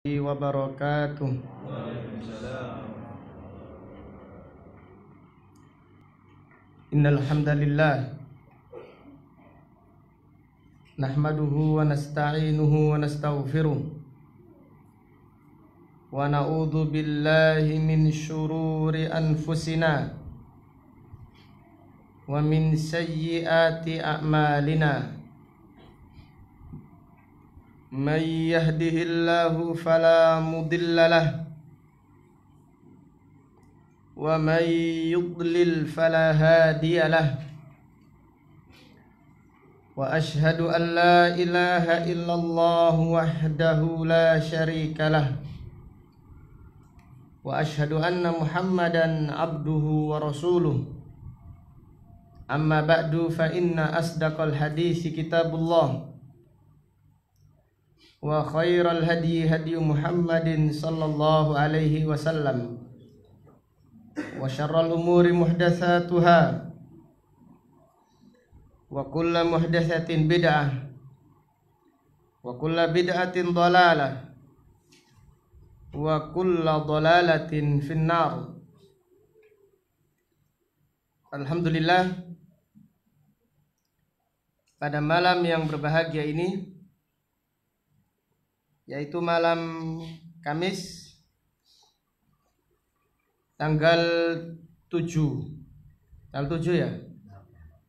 wabarakatuh. Innal hamdalillah nahmaduhu wa nasta'inuhu wa nastaghfiruh wa na'udzu billahi min syururi anfusina wa min sayyiati a'malina. Man yahdihillahu fala mudilla lahu wa man yudlil fala hadiya lahu. Wa ashhadu an la ilaha illallah wahdahu la syarika lah. Wa ashhadu anna Muhammadan abduhu wa rasuluh. Amma ba'du fa inna asdaqal hadisi kitabullah. Wa khairal hadi hadi Muhammadin sallallahu alaihi wasallam. Wa syarrul umuri muhdatsatuha. Wa kullu muhdatsatin bid'ah. Wa kullu bid'atin dhalalah. Wa kullu dhalalatin finnar. Alhamdulillah, pada malam yang berbahagia ini, yaitu malam Kamis tanggal 7 ya,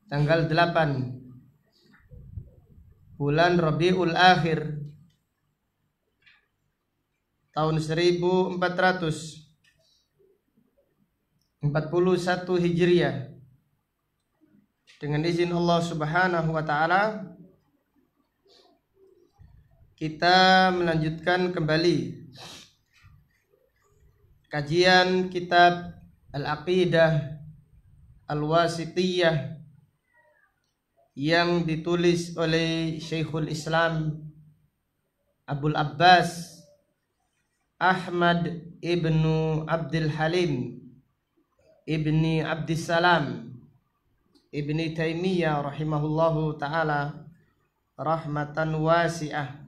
tanggal 8 bulan Rabiul Akhir tahun 1441 Hijriah. Dengan izin Allah Subhanahu wa taala, kita melanjutkan kembali kajian kitab Al-Aqidah Al-Wasithiyah yang ditulis oleh Syekhul Islam Abul Abbas Ahmad ibnu Abdul Halim ibni Abdissalam ibni Taimiyah rahimahullahu ta'ala rahmatan wasi'ah.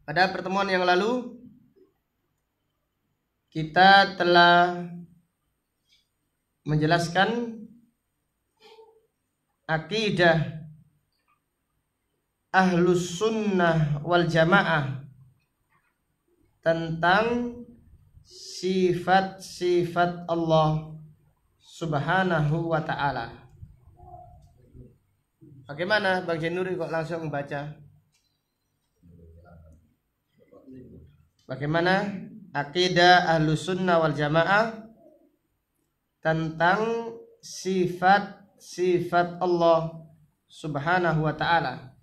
Pada pertemuan yang lalu kita telah menjelaskan akidah Ahlus Sunnah wal Jamaah tentang sifat-sifat Allah Subhanahu wa ta'ala. Bagaimana Bang Jenuri kok langsung membaca? Bagaimana akidah Ahlus Sunnah wal Jamaah tentang sifat-sifat Allah Subhanahu wa ta'ala?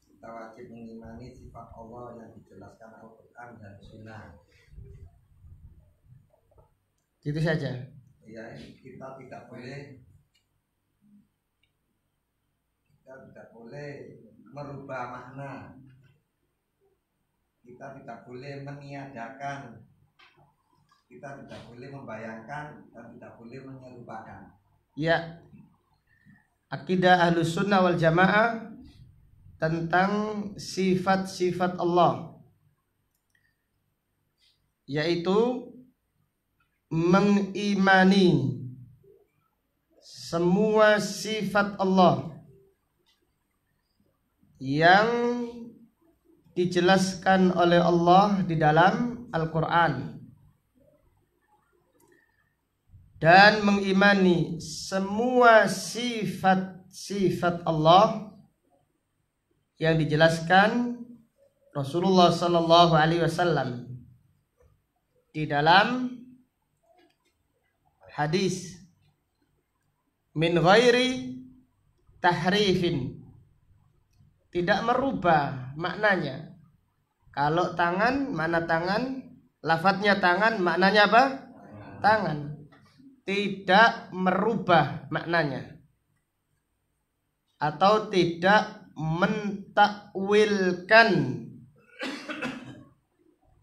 Kita wajib mengimani sifat Allah yang dijelaskan Al-Quran dan Sunnah. Gitu saja. Ya, kita tidak boleh merubah makna. Kita tidak boleh meniadakan. Kita tidak boleh membayangkan dan tidak boleh menyerupakan. Ya, akidah Ahlus Sunnah wal Jamaah tentang sifat-sifat Allah, yaitu mengimani semua sifat Allah yang dijelaskan oleh Allah di dalam Al-Quran, dan mengimani semua sifat-sifat Allah yang dijelaskan Rasulullah sallallahu alaihi wasallam di dalam hadis min ghairi tahrifin, tidak merubah maknanya. Kalau tangan, mana tangan, lafadznya tangan, maknanya apa? Tangan. Tidak merubah maknanya atau tidak mentakwilkan.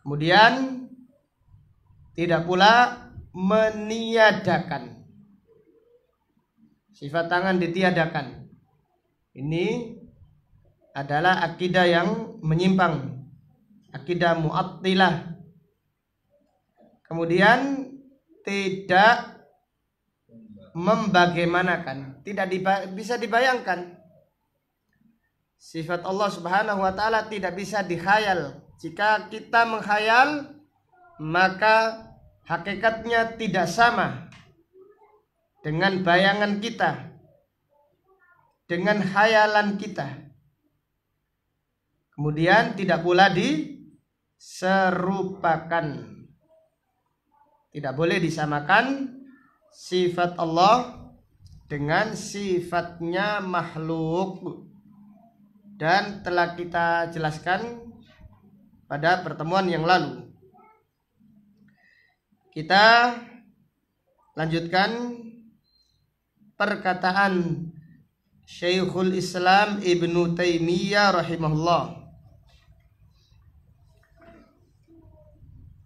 Kemudian tidak pula meniadakan. Sifat tangan ditiadakan. Ini adalah akidah yang menyimpang akidah Mu'attilah. Kemudian tidak membagaimanakan, tidak bisa dibayangkan. Sifat Allah Subhanahu wa taala tidak bisa dikhayal. Jika kita menghayal, maka hakikatnya tidak sama dengan bayangan kita, dengan khayalan kita. Kemudian tidak pula diserupakan. Tidak boleh disamakan sifat Allah dengan sifatnya makhluk. Dan telah kita jelaskan pada pertemuan yang lalu. Kita lanjutkan perkataan Syekhul Islam Ibnu Taimiyah rahimahullah.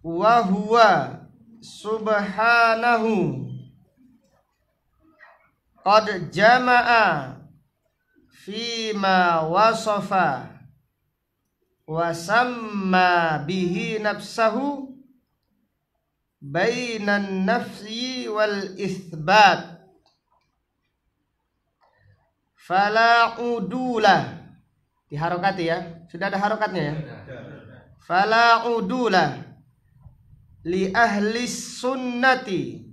Wa huwa subhanahu qad jama'a fima wasafa wa samma bihi nafsahu bainan nafyi wal itsbat fala udulah. Diharokati ya, sudah ada harokatnya ya. Fala udulah li ahli sunnati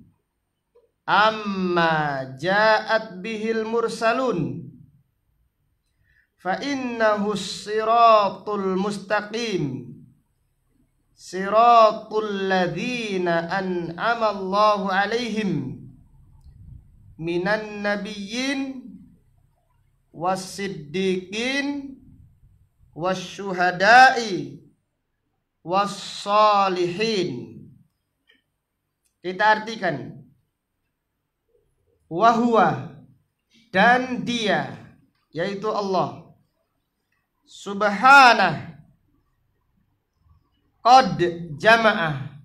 amma ja'at bihil mursalun fa innahu siratul mustaqim siratul ladzina an'ama Allahu alaihim minan nabiyyin was-siddiqin wasyuhada'i was-salihin. Kita artikan wahwa, dan dia, yaitu Allah subhanah qad jama'ah,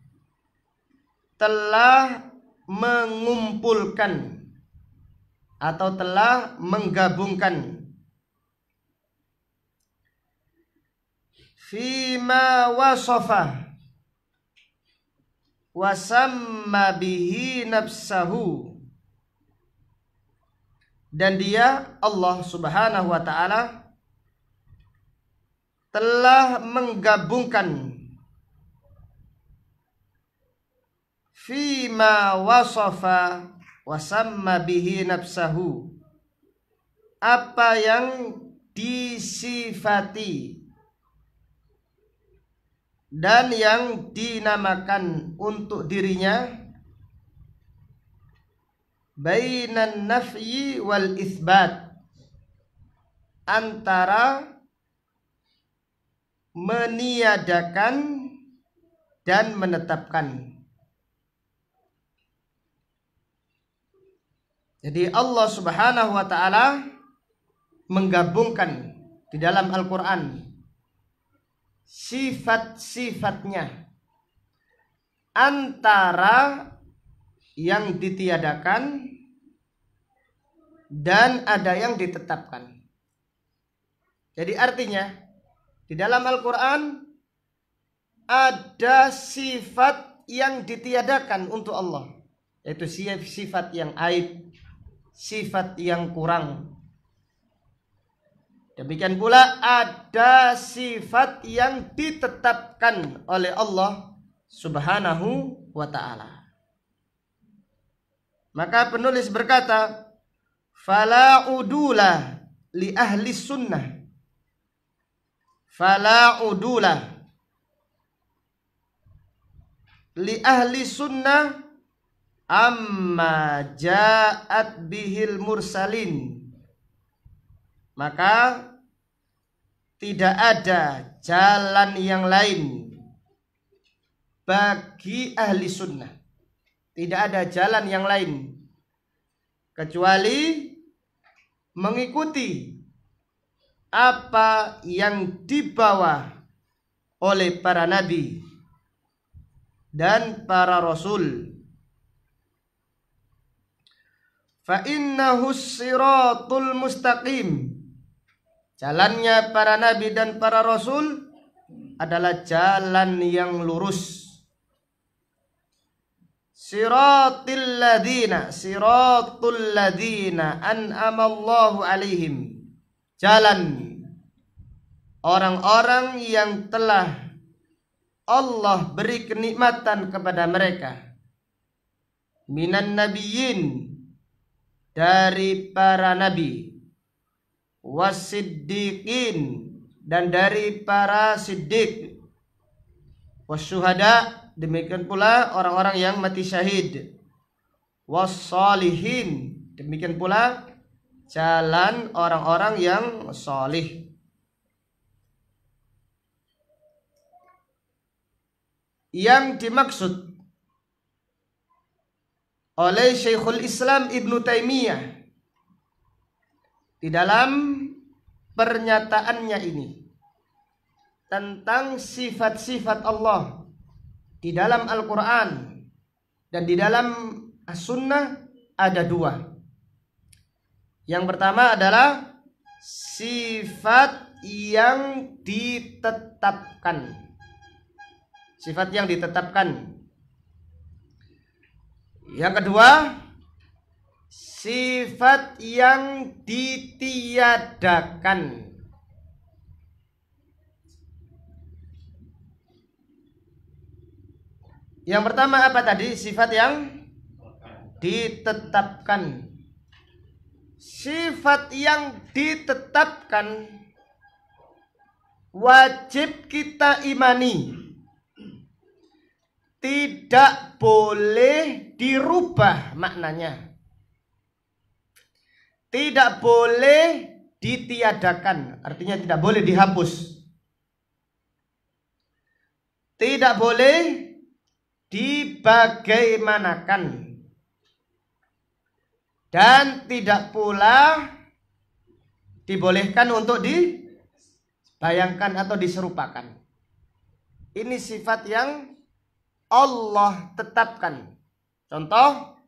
telah mengumpulkan atau telah menggabungkan fima wasafa wasamma bihi nafsahu, dan dia Allah Subhanahu wa ta'ala telah menggabungkan fima wasafa wasamma bihi nafsahu, apa yang disifati dan yang dinamakan untuk dirinya, bainan nafyi wal itsbat, antara meniadakan dan menetapkan. Jadi Allah Subhanahu wa ta'ala menggabungkan di dalam Al-Quran sifat-sifatnya, antara yang ditiadakan dan ada yang ditetapkan. Jadi artinya di dalam Al-Quran ada sifat yang ditiadakan untuk Allah, yaitu sifat yang aib, sifat yang kurang. Demikian pula ada sifat yang ditetapkan oleh Allah Subhanahu wa ta'ala. Maka penulis berkata, fala udula li ahli sunnah, fala udula li ahli sunnah amma ja'at bihil mursalin. Maka tidak ada jalan yang lain bagi ahli sunnah, tidak ada jalan yang lain kecuali mengikuti apa yang dibawa oleh para nabi dan para rasul. Fa innahu siratul mustaqim, jalannya para nabi dan para rasul adalah jalan yang lurus. Siratul ladzina an'amallahu alaihim. Jalan orang-orang yang telah Allah beri kenikmatan kepada mereka. Minan nabiyyin, dari para nabi, wasiddiqin, dan dari para siddiq, wasyuhada, demikian pula orang-orang yang mati syahid, wassalihin, demikian pula jalan orang-orang yang salih. Yang dimaksud oleh Syekhul Islam Ibnu Taimiyah di dalam pernyataannya ini tentang sifat-sifat Allah di dalam Al-Quran dan di dalam As-Sunnah ada dua. Yang pertama adalah sifat yang ditetapkan. Sifat yang ditetapkan. Yang kedua, sifat yang ditiadakan. Yang pertama apa tadi? Sifat yang ditetapkan. Sifat yang ditetapkan wajib kita imani. Tidak boleh dirubah maknanya. Tidak boleh ditiadakan, artinya tidak boleh dihapus. Tidak boleh dibagaimanakan. Dan tidak pula dibolehkan untuk dibayangkan atau diserupakan. Ini sifat yang Allah tetapkan. Contoh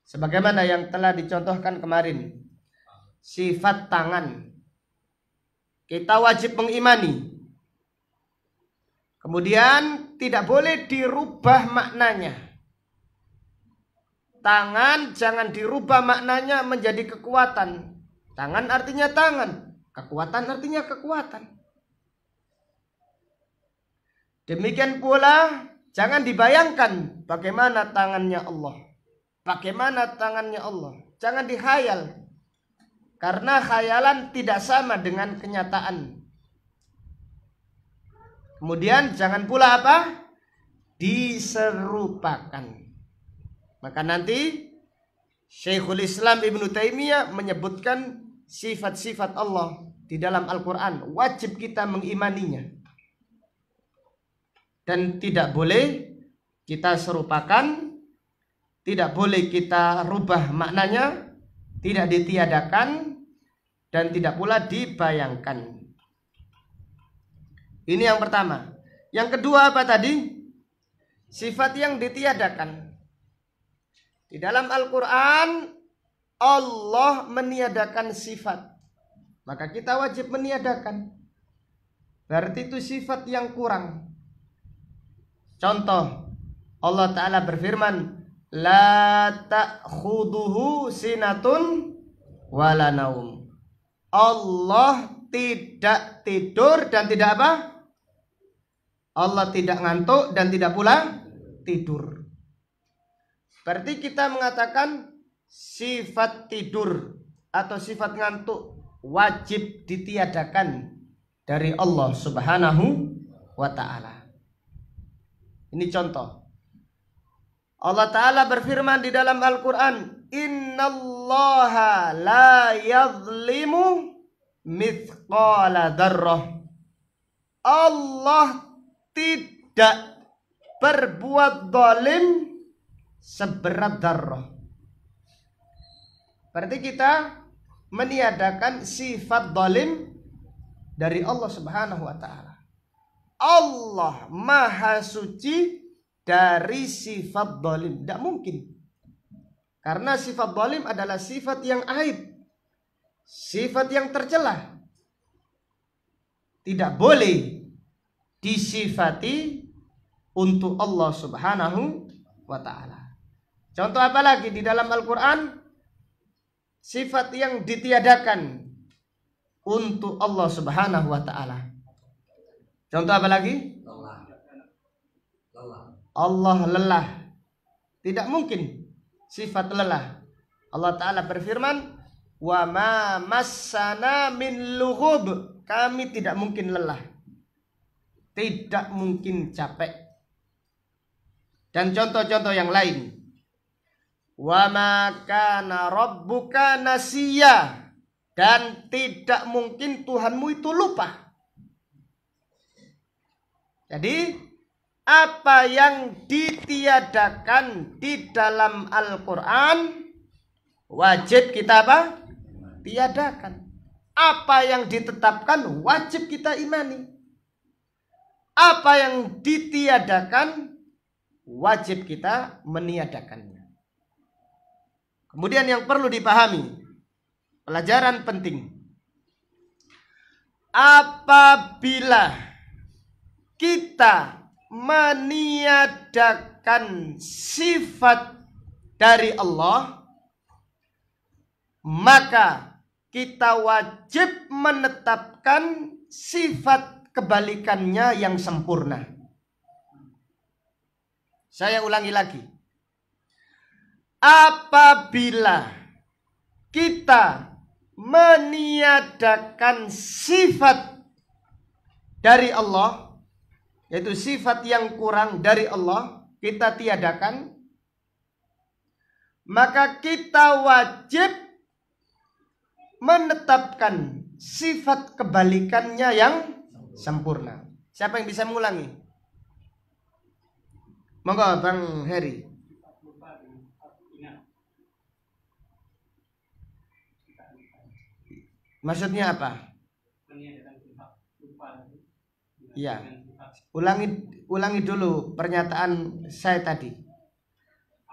sebagaimana yang telah dicontohkan kemarin, sifat tangan. Kita wajib mengimani. Kemudian tidak boleh dirubah maknanya. Tangan jangan dirubah maknanya menjadi kekuatan. Tangan artinya tangan, kekuatan artinya kekuatan. Demikian pula jangan dibayangkan bagaimana tangannya Allah. Bagaimana tangannya Allah. Jangan dihayal. Karena khayalan tidak sama dengan kenyataan. Kemudian jangan pula apa? Diserupakan. Maka nanti Syekhul Islam Ibnu Taimiyah menyebutkan sifat-sifat Allah di dalam Al-Quran. Wajib kita mengimaninya. Dan tidak boleh kita serupakan, tidak boleh kita rubah maknanya, tidak ditiadakan, dan tidak pula dibayangkan. Ini yang pertama. Yang kedua apa tadi? Sifat yang ditiadakan. Di dalam Al-Quran Allah meniadakan sifat, maka kita wajib meniadakan. Berarti itu sifat yang kurang. Contoh, Allah Ta'ala berfirman, La ta'khuduhu sinatun wala naum. Allah tidak tidur dan tidak apa? Allah tidak ngantuk dan tidak pula tidur. Berarti kita mengatakan sifat tidur atau sifat ngantuk wajib ditiadakan dari Allah Subhanahu wa Ta'ala. Ini contoh. Allah Ta'ala berfirman di dalam Al-Quran, Innallaha la yadhlimu mithqala dzarrah. Allah tidak berbuat zalim seberat dzarrah. Berarti kita meniadakan sifat zalim dari Allah Subhanahu wa Ta'ala. Allah maha suci dari sifat zalim. Tidak mungkin. Karena sifat zalim adalah sifat yang aib, sifat yang tercela. Tidak boleh disifati untuk Allah Subhanahu wa ta'ala. Contoh apa lagi di dalam Al-Quran? Sifat yang ditiadakan untuk Allah Subhanahu wa ta'ala. Contoh apa lagi? Allah lelah. Tidak mungkin sifat lelah. Allah Ta'ala berfirman, wa ma massana min lughub. Kami tidak mungkin lelah, tidak mungkin capek. Dan contoh-contoh yang lain, wa ma kana rabbuka nasiya. Dan tidak mungkin Tuhanmu itu lupa. Jadi apa yang ditiadakan di dalam Al-Quran wajib kita apa? Tiadakan. Apa yang ditetapkan wajib kita imani. Apa yang ditiadakan wajib kita meniadakannya. Kemudian yang perlu dipahami, pelajaran penting. Apabila kita meniadakan sifat dari Allah, maka kita wajib menetapkan sifat kebalikannya yang sempurna. Saya ulangi lagi. Apabila kita meniadakan sifat dari Allah, yaitu sifat yang kurang dari Allah, kita tiadakan, maka kita wajib menetapkan sifat kebalikannya yang sempurna. Siapa yang bisa mengulangi? Monggo Bang Heri. Maksudnya apa? Iya. Ulangi dulu pernyataan saya tadi.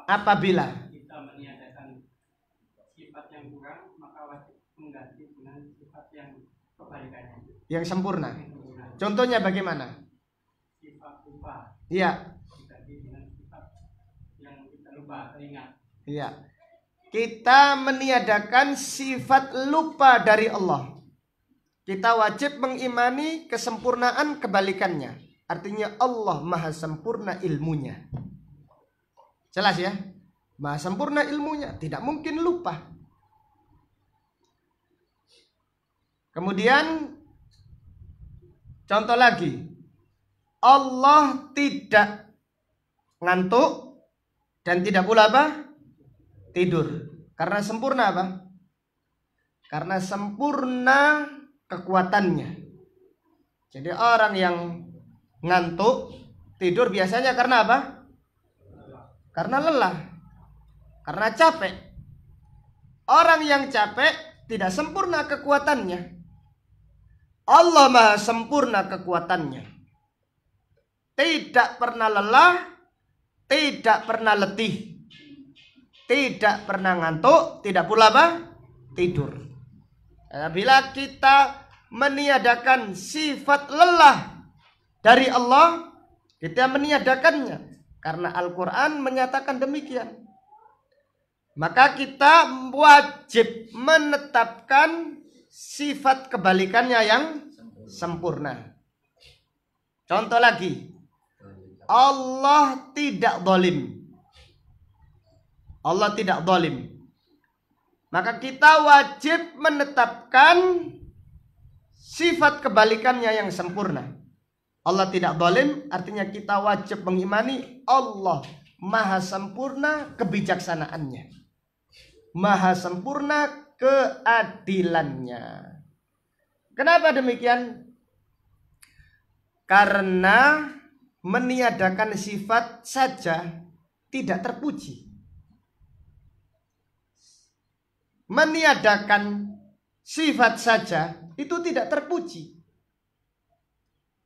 Apabila kita meniadakan sifat yang kurang, maka wajib mengganti dengan sifat yang kebalikannya, yang sempurna. Contohnya bagaimana? Sifat lupa. Iya. Diganti dengan sifat yang kita lupa, teringat. Iya. Kita meniadakan sifat lupa dari Allah. Kita wajib mengimani kesempurnaan kebalikannya. Artinya Allah maha sempurna ilmunya. Jelas ya? Maha sempurna ilmunya, tidak mungkin lupa. Kemudian contoh lagi, Allah tidak ngantuk dan tidak pula apa? Tidur. Karena sempurna apa? Karena sempurna kekuatannya. Jadi orang yang ngantuk, tidur biasanya karena apa? Karena lelah, karena capek. Orang yang capek tidak sempurna kekuatannya. Allah maha sempurna kekuatannya. Tidak pernah lelah, tidak pernah letih, tidak pernah ngantuk, tidak pula apa? Tidur. Bila kita meniadakan sifat lelah dari Allah, kita meniadakannya karena Al-Quran menyatakan demikian. Maka kita wajib menetapkan sifat kebalikannya yang sempurna. Contoh lagi, Allah tidak zalim. Allah tidak zalim. Maka kita wajib menetapkan sifat kebalikannya yang sempurna. Allah tidak zalim, artinya kita wajib mengimani Allah maha sempurna kebijaksanaannya, maha sempurna keadilannya. Kenapa demikian? Karena meniadakan sifat saja tidak terpuji. Meniadakan sifat saja itu tidak terpuji.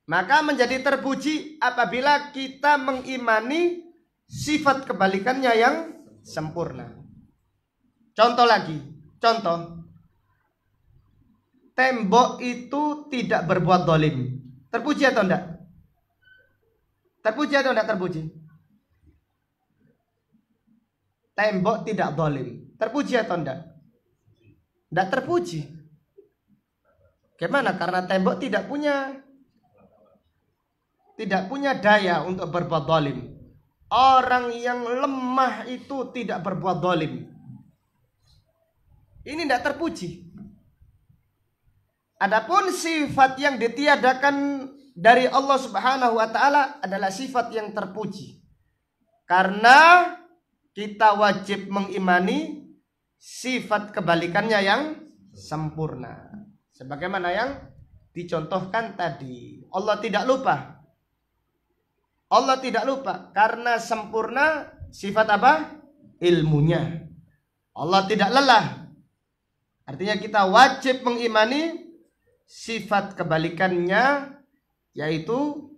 Maka menjadi terpuji apabila kita mengimani sifat kebalikannya yang sempurna. Contoh lagi, contoh. Tembok itu tidak berbuat zalim. Terpuji atau enggak? Terpuji atau tidak terpuji? Tembok tidak zalim. Terpuji atau tidak? Tidak terpuji. Gimana? Karena tembok tidak punya daya untuk berbuat zalim. Orang yang lemah itu tidak berbuat zalim. Ini tidak terpuji. Adapun sifat yang ditiadakan dari Allah Subhanahu wa taala adalah sifat yang terpuji. Karena kita wajib mengimani sifat kebalikannya yang sempurna. Sebagaimana yang dicontohkan tadi. Allah tidak lupa. Allah tidak lupa karena sempurna sifat apa? Ilmunya. Allah tidak lelah. Artinya kita wajib mengimani sifat kebalikannya, yaitu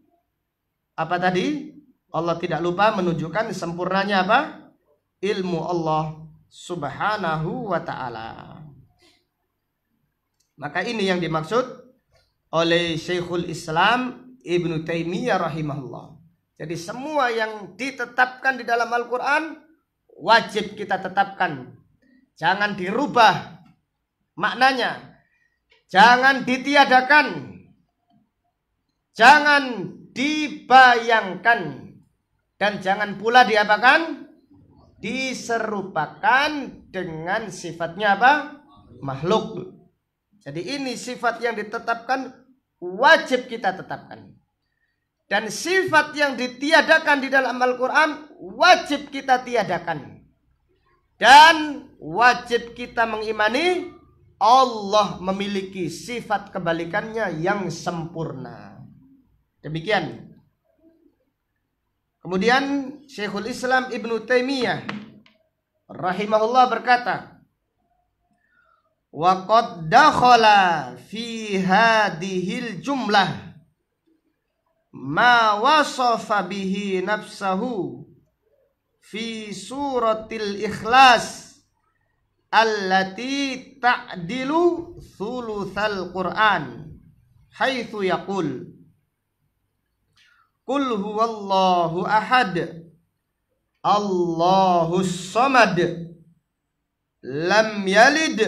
apa tadi? Allah tidak lupa menunjukkan sempurnanya apa? Ilmu Allah Subhanahu wa ta'ala. Maka ini yang dimaksud oleh Syekhul Islam Ibnu Taimiyah rahimahullah. Jadi semua yang ditetapkan di dalam Al-Quran wajib kita tetapkan. Jangan dirubah maknanya. Jangan ditiadakan. Jangan dibayangkan. Dan jangan pula diapakan? Diserupakan dengan sifatnya apa? Makhluk. Jadi ini sifat yang ditetapkan wajib kita tetapkan. Dan sifat yang ditiadakan di dalam Al-Quran wajib kita tiadakan. Dan wajib kita mengimani Allah memiliki sifat kebalikannya yang sempurna. Demikian. Kemudian Syekhul Islam Ibnu Taimiyah rahimahullah berkata, wa qad dakhala fi hadhil jumlah ma wasafa bihi nafsahu fi suratil Ikhlas allati ta'dilu thulutsal Qur'an haitsu yaqul qul huwallahu ahad Allahus samad lam yalid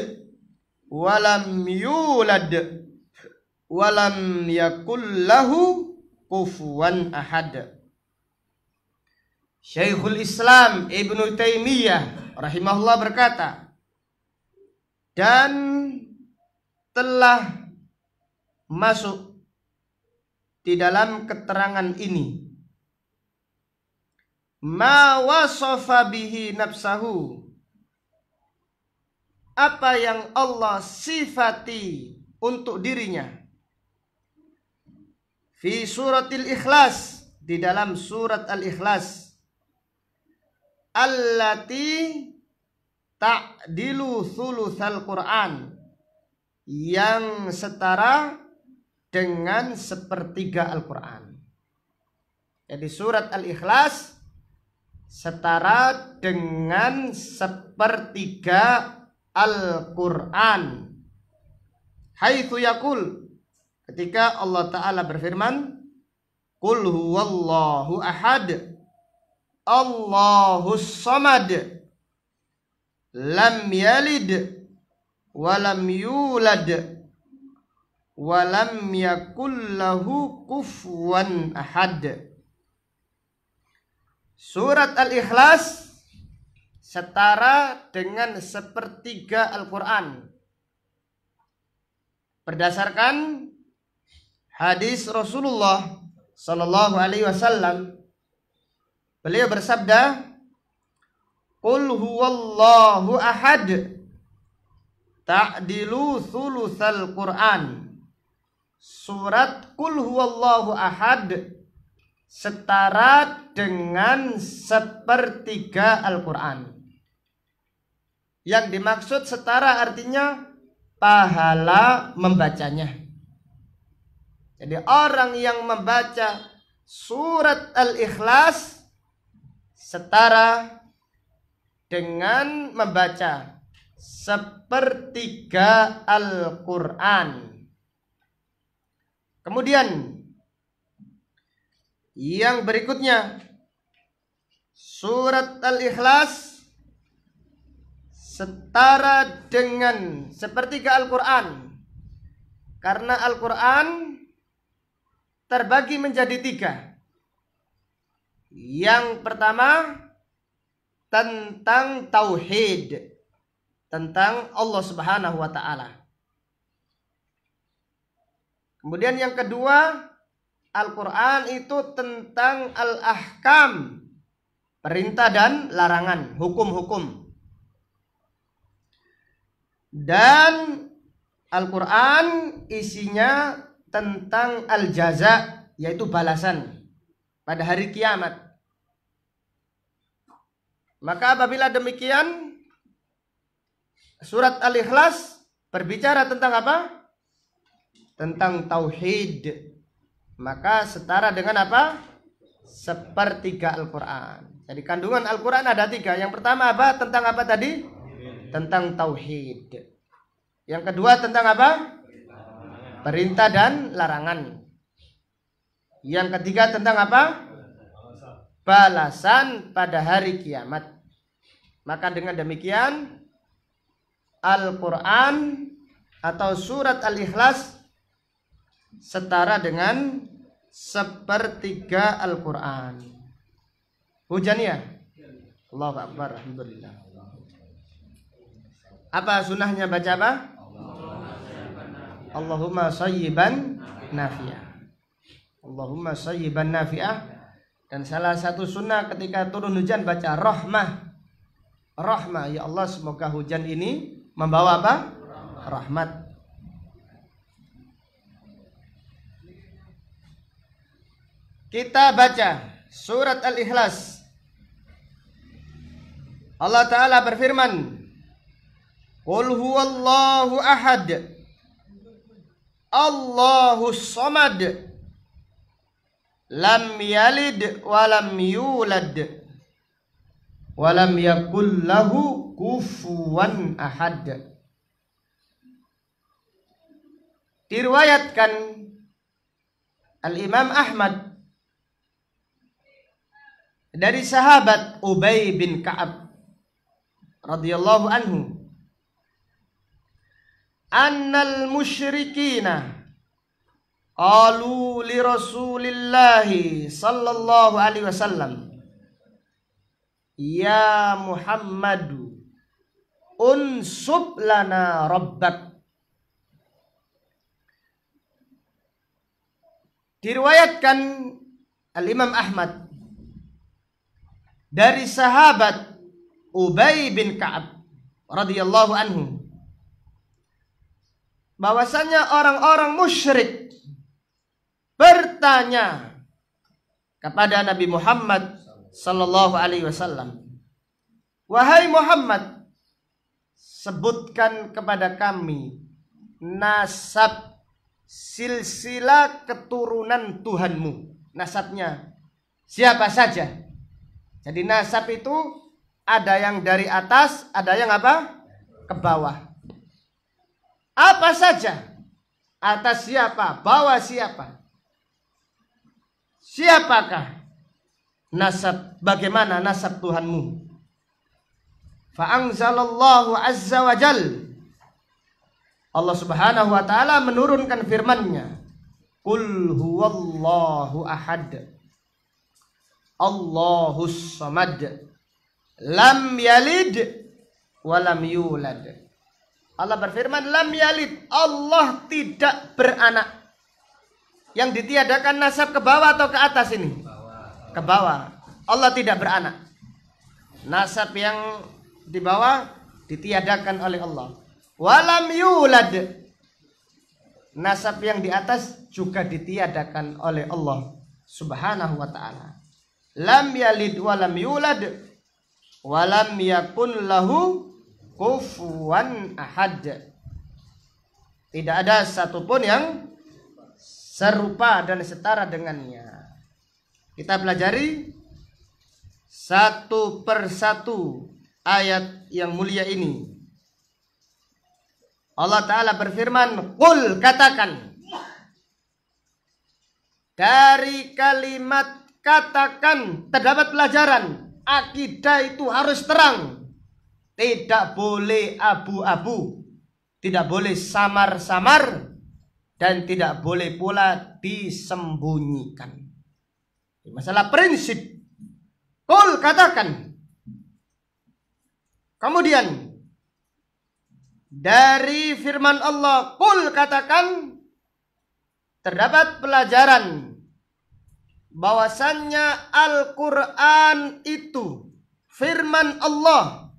wa lam yulad wa lam yakul lahu kufuwan ahad. Syekhul Islam Ibnu Taimiyah rahimahullah berkata, dan telah masuk di dalam keterangan ini ma wasafa bihi nafsahu, apa yang Allah sifati untuk dirinya, fi suratil Ikhlas, di dalam surat Al-Ikhlas, allati ta'dilu thulutsal Qur'an, yang setara dengan sepertiga Al-Quran. Jadi surat Al-Ikhlas setara dengan sepertiga Al-Quran. Haitsu yaqul, ketika Allah Ta'ala berfirman, qul huwallahu ahad Allahus samad lam yalid wa lam yulad wa lam yakul lahu kufuwan ahad. Surat Al-Ikhlas setara dengan sepertiga Al-Quran berdasarkan hadis Rasulullah Sallallahu Alaihi Wasallam. Beliau bersabda, qul huwallahu ahad ta'dilu thulutsal Qur'an. Surat qul huwallahu ahad setara dengan sepertiga Al-Quran. Yang dimaksud setara artinya pahala membacanya. Jadi orang yang membaca surat Al-Ikhlas setara dengan membaca sepertiga Al-Quran. Kemudian Yang berikutnya, surat Al-Ikhlas setara dengan sepertiga Al-Quran, karena Al-Quran terbagi menjadi 3. Yang pertama tentang tauhid, tentang Allah Subhanahu wa ta'ala. Kemudian yang kedua, Al-Quran itu tentang al-ahkam, perintah dan larangan, hukum-hukum. Dan Al-Quran isinya tentang al-jaza, yaitu balasan pada hari kiamat. Maka apabila demikian, surat Al-Ikhlas berbicara tentang apa? Tentang tauhid. Maka setara dengan apa? Sepertiga Al-Quran. Jadi kandungan Al-Quran ada 3. Yang pertama apa? Tentang apa tadi? Tentang tauhid. Yang kedua tentang apa? Perintah dan larangan. Yang ketiga tentang apa? Balasan pada hari kiamat. Maka dengan demikian Al-Quran atau surat Al-Ikhlas setara dengan sepertiga Al-Quran. Hujan ya? Allahu Akbar, alhamdulillah. Apa sunnahnya baca apa? Allahumma sayyiban nafi'ah. Allahumma sayyiban nafi'ah. Dan salah satu sunnah ketika turun hujan baca rahmah. Rahmah, ya Allah semoga hujan ini membawa apa? Rahmat. Kita baca surat Al-Ikhlas. Allah Ta'ala berfirman, Qul huwallahu ahad, Allahus samad, lam yalid walam yulad, walam yakul lahu kufuwan ahad. Diriwayatkan Al-Imam Ahmad dari sahabat Ubay bin Ka'ab radhiyallahu anhu, annal musyrikina qalu li Rasulillahi sallallahu alaihi wasallam, ya Muhammadu unsub lana rabbak. Diriwayatkan Al-Imam Ahmad dari sahabat Ubay bin Ka'ab radhiyallahu anhu, bahwasanya orang-orang musyrik bertanya kepada Nabi Muhammad sallallahu alaihi wasallam, wahai Muhammad, sebutkan kepada kami nasab silsilah keturunan Tuhanmu. Nasabnya siapa saja? Jadi nasab itu ada yang dari atas, ada yang apa? Ke bawah. Apa saja? Atas siapa? Bawah siapa? Siapakah nasab? Bagaimana nasab Tuhanmu? Fa'anzalallahu azza wa jal, Allah subhanahu wa ta'ala menurunkan firman-Nya, Qul huwallahu ahad, Allahus samad, lam yalid walam yulad. Allah berfirman, lam yalid, Allah tidak beranak. Yang ditiadakan nasab ke bawah atau ke atas ini? Ke bawah. Allah tidak beranak. Nasab yang di bawah ditiadakan oleh Allah. Walam yulad, nasab yang di atas juga ditiadakan oleh Allah subhanahu wa ta'ala. Lam yalid walam yulad, walam yakun lahu kufuwan ahad. Tidak ada satupun yang serupa dan setara dengannya. Kita pelajari satu persatu ayat yang mulia ini. Allah Ta'ala berfirman, Qul, katakan. Dari kalimat katakan terdapat pelajaran akidah itu harus terang, tidak boleh abu-abu, tidak boleh samar-samar, dan tidak boleh pula disembunyikan. Masalah prinsip, qul katakan. Kemudian dari firman Allah qul katakan terdapat pelajaran bahwasannya Al-Quran itu firman Allah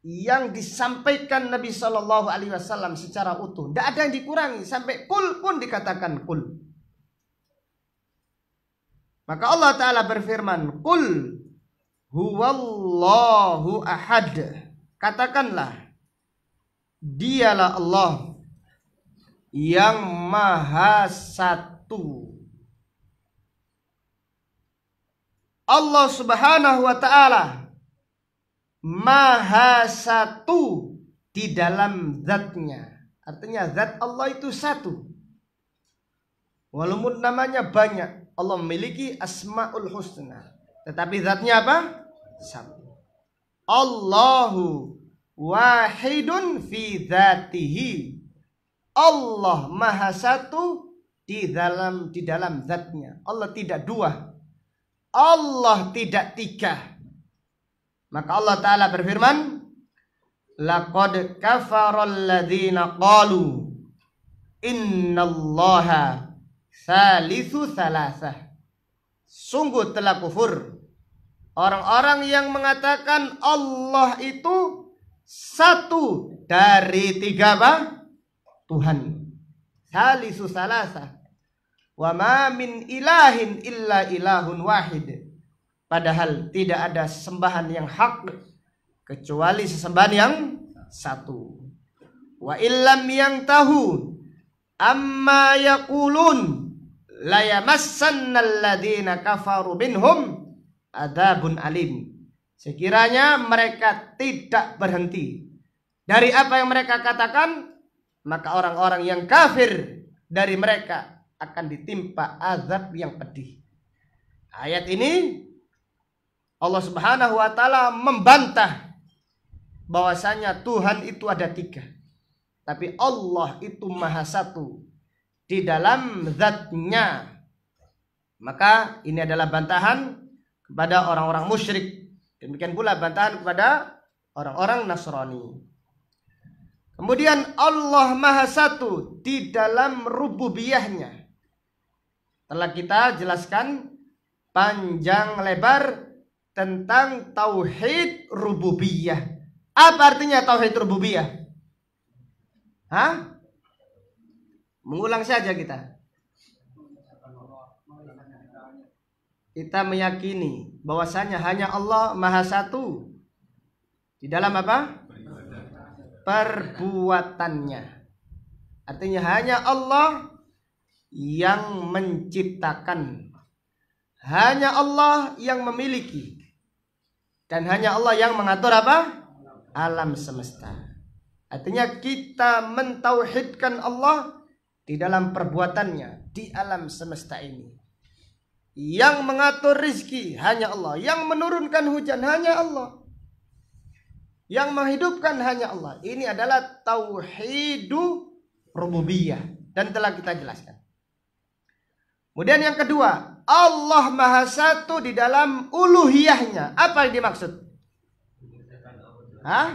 yang disampaikan Nabi Shallallahu Alaihi Wasallam secara utuh, tidak ada yang dikurangi, sampai kul pun dikatakan kul. Maka Allah Ta'ala berfirman, kul huwallahu ahad, katakanlah dialah Allah yang maha satu. Allah Subhanahu wa Ta'ala maha satu di dalam zatnya. Artinya zat Allah itu satu. Walaupun namanya banyak, Allah memiliki asmaul husna, tetapi zatnya apa? Satu. Allahu wahidun fi dzatihi. Allah maha satu di dalam zatnya. Allah tidak dua, Allah tidak tiga. Maka Allah Ta'ala berfirman, laqad kafaral ladzina qalu innallaha salisu salasah. Sungguh telah kufur orang-orang yang mengatakan Allah itu satu dari tiga apa? Tuhan. Salisu salasah. Wa ma min ilahin illa ilahun wahid. Padahal tidak ada sembahan yang hak kecuali sesembahan yang satu. Wa illam yang tahu amma yaqulun la yamassannal ladzina kafaru minhum adzabun alim. Sekiranya mereka tidak berhenti dari apa yang mereka katakan, maka orang-orang yang kafir dari mereka akan ditimpa azab yang pedih. Ayat ini Allah Subhanahu wa Ta'ala membantah bahwasanya Tuhan itu ada tiga, tapi Allah itu maha satu di dalam zatnya. Maka ini adalah bantahan kepada orang-orang musyrik. Demikian pula bantahan kepada orang-orang Nasrani. Kemudian Allah maha satu di dalam rububiyahnya. Telah kita jelaskan panjang lebar tentang tauhid rububiyah. Apa artinya tauhid rububiyah? Hah? Mengulang saja kita. Kita meyakini bahwasanya hanya Allah maha satu di dalam apa? Perbuatannya. Artinya hanya Allah yang menciptakan, hanya Allah yang memiliki, dan hanya Allah yang mengatur apa? Alam semesta. Artinya kita mentauhidkan Allah di dalam perbuatannya di alam semesta ini. Yang mengatur rizki hanya Allah, yang menurunkan hujan hanya Allah, yang menghidupkan hanya Allah. Ini adalah tauhidu rububiyah dan telah kita jelaskan. Kemudian yang kedua, Allah maha satu di dalam uluhiyahnya. Apa yang dimaksud? Hah?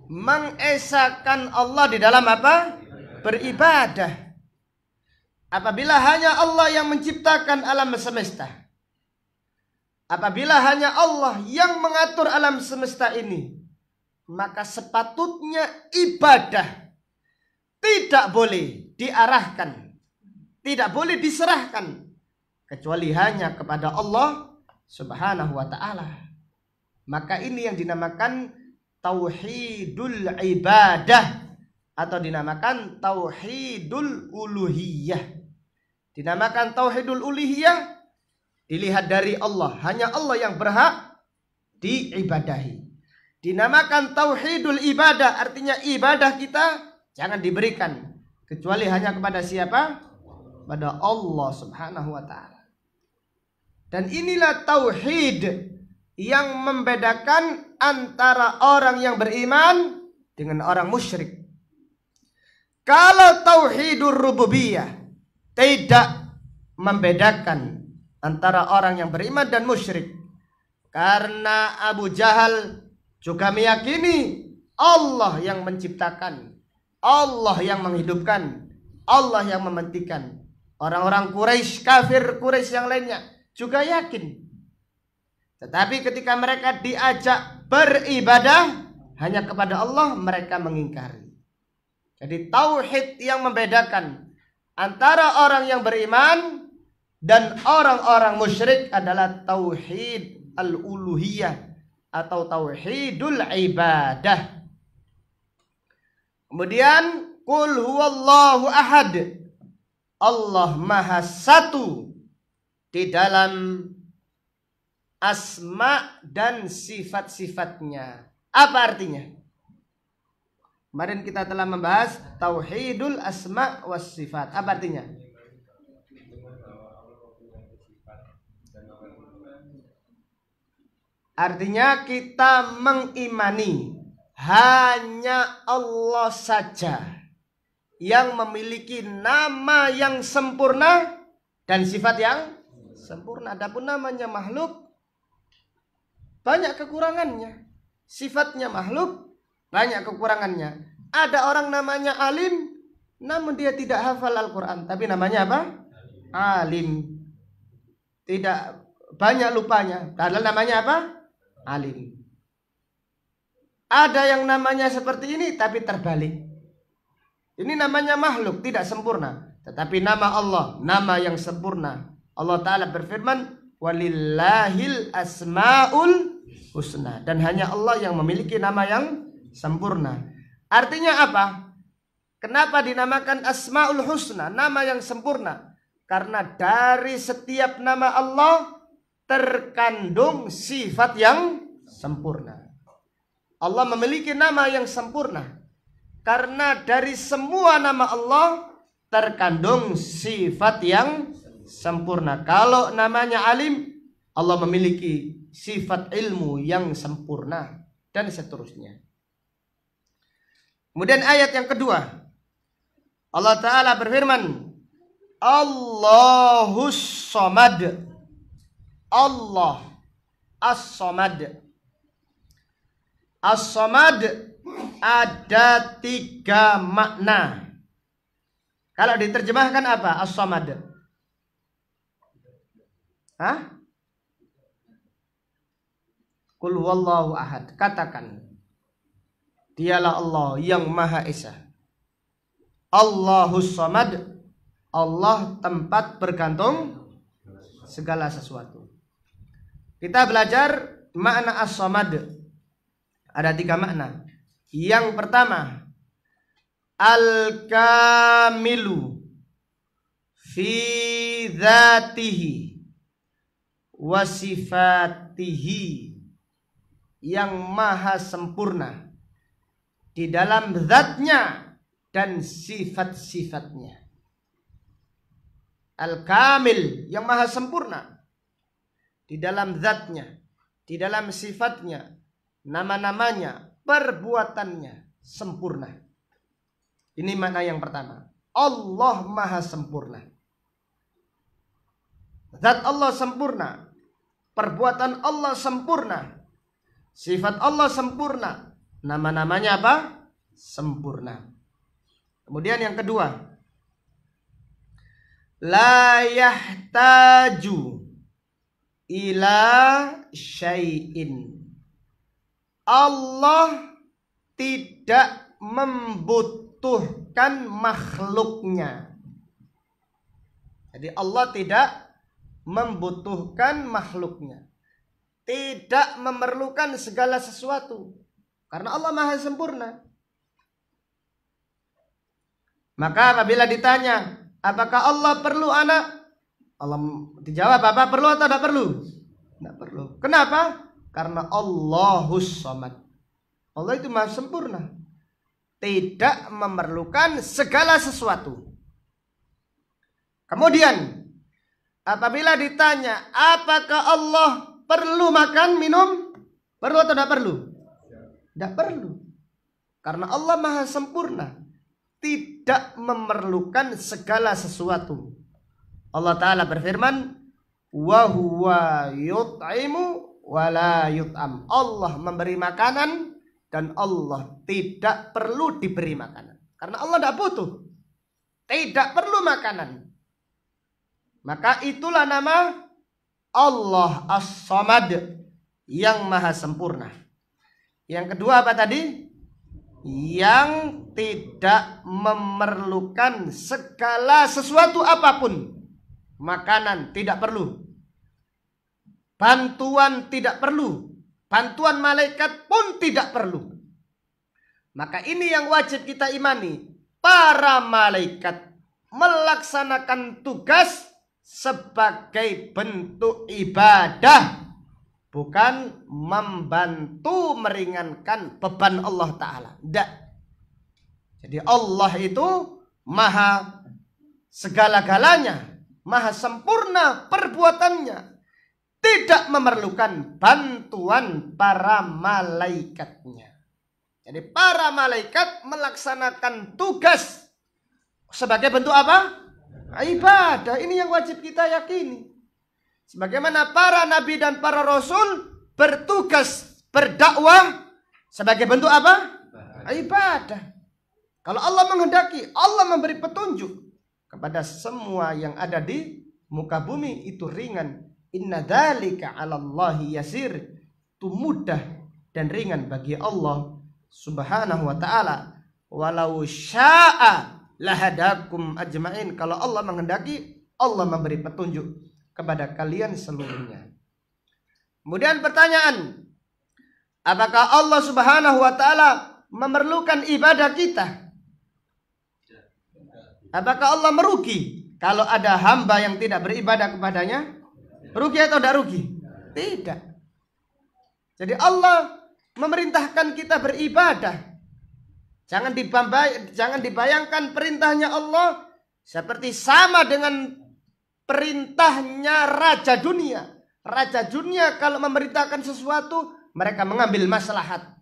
Mengesahkan Allah di dalam apa? Beribadah. Apabila hanya Allah yang menciptakan alam semesta, apabila hanya Allah yang mengatur alam semesta ini, maka sepatutnya ibadah tidak boleh diarahkan, tidak boleh diserahkan kecuali hanya kepada Allah Subhanahu wa Ta'ala. Maka ini yang dinamakan tauhidul ibadah atau dinamakan tauhidul uluhiyah. Dinamakan tauhidul uluhiyah dilihat dari Allah, hanya Allah yang berhak diibadahi. Dinamakan tauhidul ibadah, artinya ibadah kita jangan diberikan kecuali hanya kepada siapa? Pada Allah Subhanahu wa Ta'ala. Dan inilah tauhid yang membedakan antara orang yang beriman dengan orang musyrik. Kalau tauhidur rububiyah tidak membedakan antara orang yang beriman dan musyrik. Karena Abu Jahal juga meyakini Allah yang menciptakan, Allah yang menghidupkan, Allah yang mematikan. Orang-orang Quraisy, kafir Quraisy yang lainnya juga yakin. Tetapi ketika mereka diajak beribadah hanya kepada Allah, mereka mengingkari. Jadi tauhid yang membedakan antara orang yang beriman dan orang-orang musyrik adalah tauhid al-uluhiyah atau tauhidul ibadah. Kemudian qul huwallahu ahad. Allah Maha Satu di dalam asma dan sifat-sifatnya. Apa artinya? Kemarin kita telah membahas tauhidul asma was sifat. Apa artinya? Artinya kita mengimani hanya Allah saja yang memiliki nama yang sempurna dan sifat yang sempurna. Adapun namanya makhluk banyak kekurangannya. Sifatnya makhluk banyak kekurangannya. Ada orang namanya alim namun dia tidak hafal Al-Quran, tapi namanya apa? Alim. Tidak banyak lupanya, padahal namanya apa? Alim. Ada yang namanya seperti ini tapi terbalik. Ini namanya makhluk, tidak sempurna. Tetapi nama Allah, nama yang sempurna. Allah Ta'ala berfirman, walillahil asma'ul husna. Dan hanya Allah yang memiliki nama yang sempurna. Artinya apa? Kenapa dinamakan asma'ul husna, nama yang sempurna? Karena dari setiap nama Allah terkandung sifat yang sempurna. Allah memiliki nama yang sempurna. Karena dari semua nama Allah terkandung sifat yang sempurna. Kalau namanya alim, Allah memiliki sifat ilmu yang sempurna dan seterusnya. Kemudian ayat yang kedua, Allah Ta'ala berfirman, Allahus Somad. Allah As-Somad. As-Somad ada 3 makna. Kalau diterjemahkan apa? As-Somad. Hah? Qul huwallahu ahad. Katakan, dialah Allah yang Maha Esa. Allahus Somad. Allah tempat bergantung segala sesuatu. Kita belajar makna as-somad. Ada 3 makna. Yang pertama, al-kamilu fi dzatihi wa sifatihi, yang maha sempurna di dalam zatnya dan sifat-sifatnya. Al-kamil, yang maha sempurna di dalam zatnya, di dalam sifatnya, nama-namanya, perbuatannya sempurna. Ini makna yang pertama. Allah maha sempurna. Zat Allah sempurna, perbuatan Allah sempurna, sifat Allah sempurna, nama-namanya apa? Sempurna. Kemudian yang kedua, la yahtaju ila syai'in. Allah tidak membutuhkan makhluknya. Jadi Allah tidak membutuhkan makhluknya, tidak memerlukan segala sesuatu, karena Allah maha sempurna. Maka apabila ditanya, apakah Allah perlu anak? Allah dijawab apa? Perlu atau tidak perlu? Tidak perlu. Kenapa? Karena Allahus Somad. Allah itu maha sempurna, tidak memerlukan segala sesuatu. Kemudian apabila ditanya, apakah Allah perlu makan, minum? Perlu atau tidak perlu? Tidak perlu. Karena Allah maha sempurna, tidak memerlukan segala sesuatu. Allah Ta'ala berfirman, wa huwa yut'imu wa la yut'am. Allah memberi makanan dan Allah tidak perlu diberi makanan. Karena Allah tidak butuh, tidak perlu makanan. Maka itulah nama Allah As-Samad, yang maha sempurna. Yang kedua apa tadi? Yang tidak memerlukan segala sesuatu apapun. Makanan tidak perlu, bantuan tidak perlu, bantuan malaikat pun tidak perlu. Maka ini yang wajib kita imani. Para malaikat melaksanakan tugas sebagai bentuk ibadah, bukan membantu meringankan beban Allah Ta'ala. Tidak. Jadi Allah itu maha segala-galanya, maha sempurna perbuatannya, tidak memerlukan bantuan para malaikatnya. Jadi para malaikat melaksanakan tugas sebagai bentuk apa? Ibadah. Ini yang wajib kita yakini. Sebagaimana para nabi dan para rasul bertugas berdakwah sebagai bentuk apa? Ibadah. Kalau Allah menghendaki, Allah memberi petunjuk kepada semua yang ada di muka bumi, itu ringan. Inna dzalika 'alallahi yasir. Itu mudah dan ringan bagi Allah Subhanahu wa ta'ala. Walau syaa lahadakum ajmain. Kalau Allah menghendaki, Allah memberi petunjuk kepada kalian seluruhnya. Kemudian pertanyaan, apakah Allah Subhanahu wa ta'ala memerlukan ibadah kita? Apakah Allah merugi kalau ada hamba yang tidak beribadah kepadanya? Rugi atau tidak rugi? Tidak. Jadi Allah memerintahkan kita beribadah. Jangan dibayangkan perintahnya Allah seperti sama dengan perintahnya Raja Dunia. Raja Dunia kalau memerintahkan sesuatu, mereka mengambil maslahat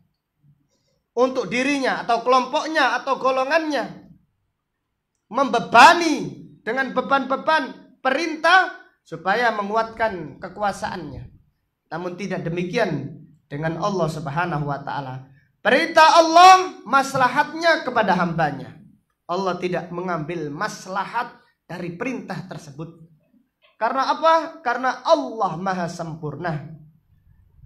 untuk dirinya atau kelompoknya atau golongannya. Membebani dengan beban-beban perintah supaya menguatkan kekuasaannya. Namun tidak demikian dengan Allah Subhanahu wa ta'ala. Perintah Allah maslahatnya kepada hambanya. Allah tidak mengambil maslahat dari perintah tersebut. Karena apa? Karena Allah maha sempurna.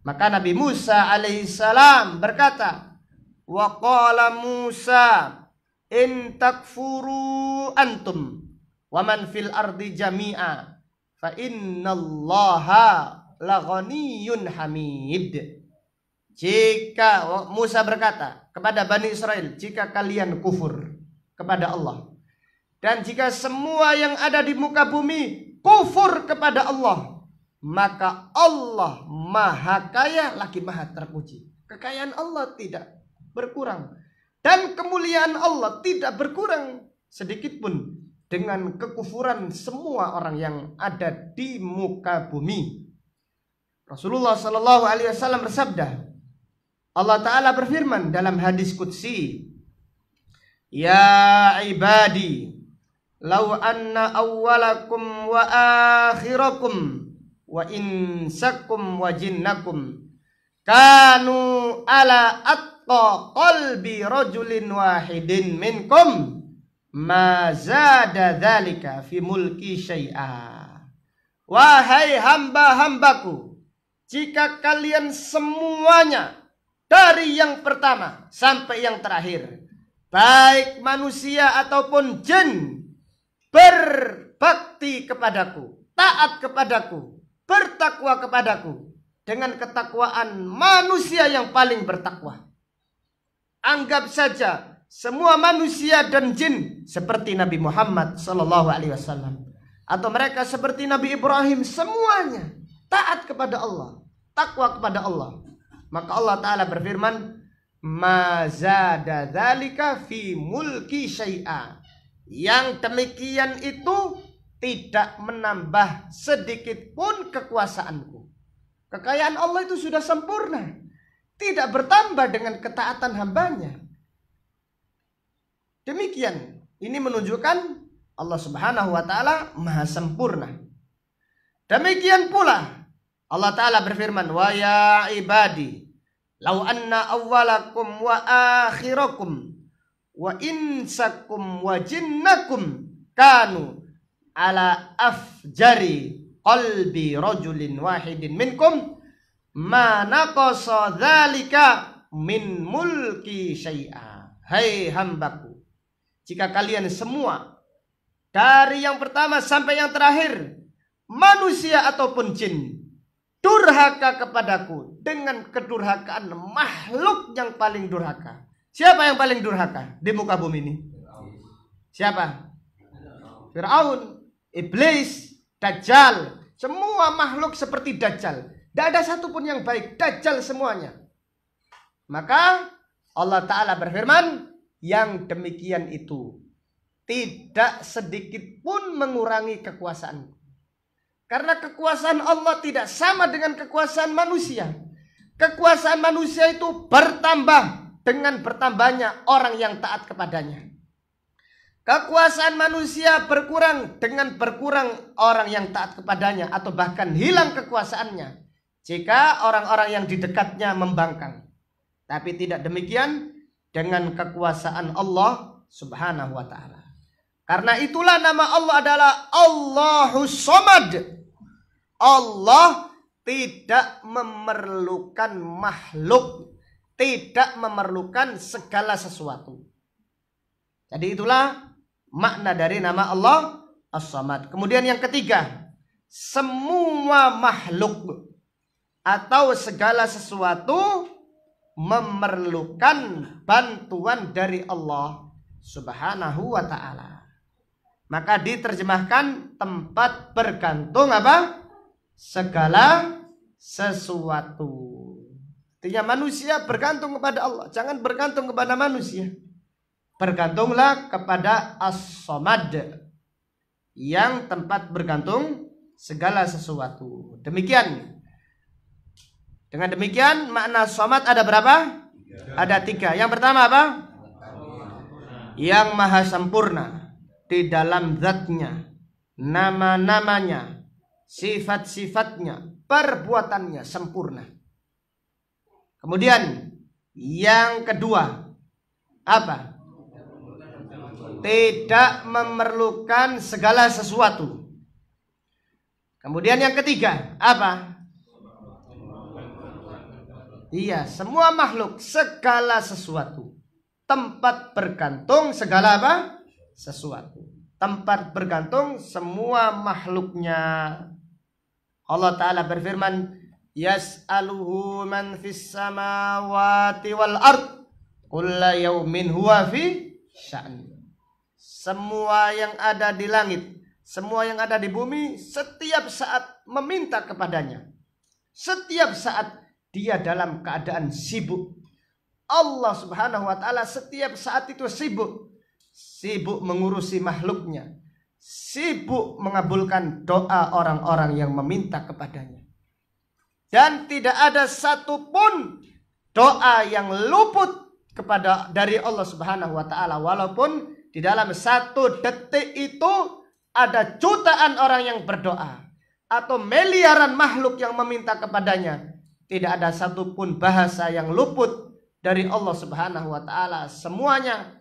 Maka Nabi Musa alaihissalam berkata, wa qala Musa in takfuru antum wa man fil ardi jami'a fa innallaha laghaniyyun hamid. Jika Musa berkata kepada Bani Israel, jika kalian kufur kepada Allah, dan jika semua yang ada di muka bumi kufur kepada Allah, maka Allah maha kaya lagi maha terpuji. Kekayaan Allah tidak berkurang dan kemuliaan Allah tidak berkurang sedikit pun dengan kekufuran semua orang yang ada di muka bumi. Rasulullah Sallallahu Alaihi Wasallam bersabda, Allah Ta'ala berfirman dalam hadis qudsi, ya ibadi, law anna awwalakum wa akhirakum wa insakum wa jinnakum kanu ala atqa qalbi rajulin wahidin minkum ma zada dzalika fi mulki syai'a. Wahai hamba-hambaku, jika kalian semuanya dari yang pertama sampai yang terakhir, baik manusia ataupun jin, berbakti kepadaku, taat kepadaku, bertakwa kepadaku dengan ketakwaan manusia yang paling bertakwa. Anggap saja semua manusia dan jin seperti Nabi Muhammad Sallallahu Alaihi Wasallam, atau mereka seperti Nabi Ibrahim, semuanya taat kepada Allah, takwa kepada Allah. Maka Allah Ta'ala berfirman, ma zada dzalika fi mulki syai'a. Yang demikian itu tidak menambah sedikit pun kekuasaanku. Kekayaan Allah itu sudah sempurna, tidak bertambah dengan ketaatan hambanya. Demikian, ini menunjukkan Allah Subhanahu wa ta'ala maha sempurna. Demikian pula Allah ta'ala berfirman, wa ya ibadi law anna awwalakum wa akhirakum wa insakum wa jinnakum kanu ala afjari qalbi rajulin wahidin minkum ma naqasa dzalika min mulki syai'a. Hai hambaku, jika kalian semua dari yang pertama sampai yang terakhir, manusia ataupun jin, durhaka kepadaku dengan kedurhakaan makhluk yang paling durhaka. Siapa yang paling durhaka di muka bumi ini? Siapa? Fir'aun, Iblis, Dajjal. Semua makhluk seperti Dajjal. Tidak ada satupun yang baik. Dajjal semuanya. Maka Allah Ta'ala berfirman, yang demikian itu tidak sedikit pun mengurangi kekuasaan. Karena kekuasaan Allah tidak sama dengan kekuasaan manusia. Kekuasaan manusia itu bertambah dengan bertambahnya orang yang taat kepadanya. Kekuasaan manusia berkurang dengan berkurang orang yang taat kepadanya, atau bahkan hilang kekuasaannya jika orang-orang yang di dekatnya membangkang. Tapi tidak demikian dengan kekuasaan Allah Subhanahu wa ta'ala. Karena itulah nama Allah adalah Allahus Somad. Allah tidak memerlukan makhluk, tidak memerlukan segala sesuatu. Jadi itulah makna dari nama Allah As-Samad. Kemudian yang ketiga, semua makhluk atau segala sesuatu memerlukan bantuan dari Allah Subhanahu wa ta'ala. Maka diterjemahkan tempat bergantung apa? Segala sesuatu. Artinya manusia bergantung kepada Allah, jangan bergantung kepada manusia. Bergantunglah kepada As-Samad, yang tempat bergantung segala sesuatu. Demikian. Dengan demikian makna Samad ada berapa? Ada 3. Yang pertama apa? Yang maha sempurna di dalam zatnya, nama-namanya, sifat-sifatnya, perbuatannya sempurna. Kemudian yang kedua apa? Tidak memerlukan segala sesuatu. Kemudian yang ketiga apa? Iya, semua makhluk, segala sesuatu, tempat bergantung segala apa? Sesuatu. Tempat bergantung semua makhluknya. Allah Ta'ala berfirman, yas'aluhu man fis samawati wal ard kulla yaumin huwa fi sya'n. Semua yang ada di langit, semua yang ada di bumi, setiap saat meminta kepadanya. Setiap saat dia dalam keadaan sibuk. Allah Subhanahu wa ta'ala setiap saat itu sibuk. Sibuk mengurusi makhluknya, sibuk mengabulkan doa orang-orang yang meminta kepadanya. Dan tidak ada satupun doa yang luput dari Allah Subhanahu wa ta'ala. Walaupun di dalam 1 detik itu ada jutaan orang yang berdoa, atau miliaran makhluk yang meminta kepadanya, tidak ada satupun bahasa yang luput dari Allah Subhanahu wa ta'ala. Semuanya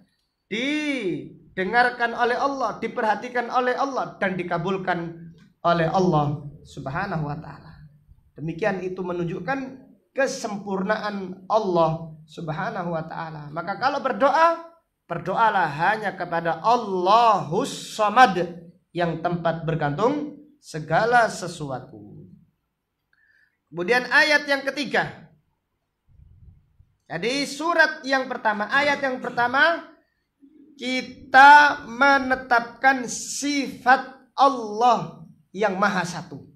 didengarkan oleh Allah, diperhatikan oleh Allah, dan dikabulkan oleh Allah Subhanahu wa ta'ala. Demikian itu menunjukkan kesempurnaan Allah Subhanahu wa ta'ala. Maka kalau berdoa, berdoalah hanya kepada Allahus Samad, yang tempat bergantung segala sesuatu. Kemudian ayat yang ketiga. Jadi surat yang pertama, ayat yang pertama, kita menetapkan sifat Allah yang maha satu.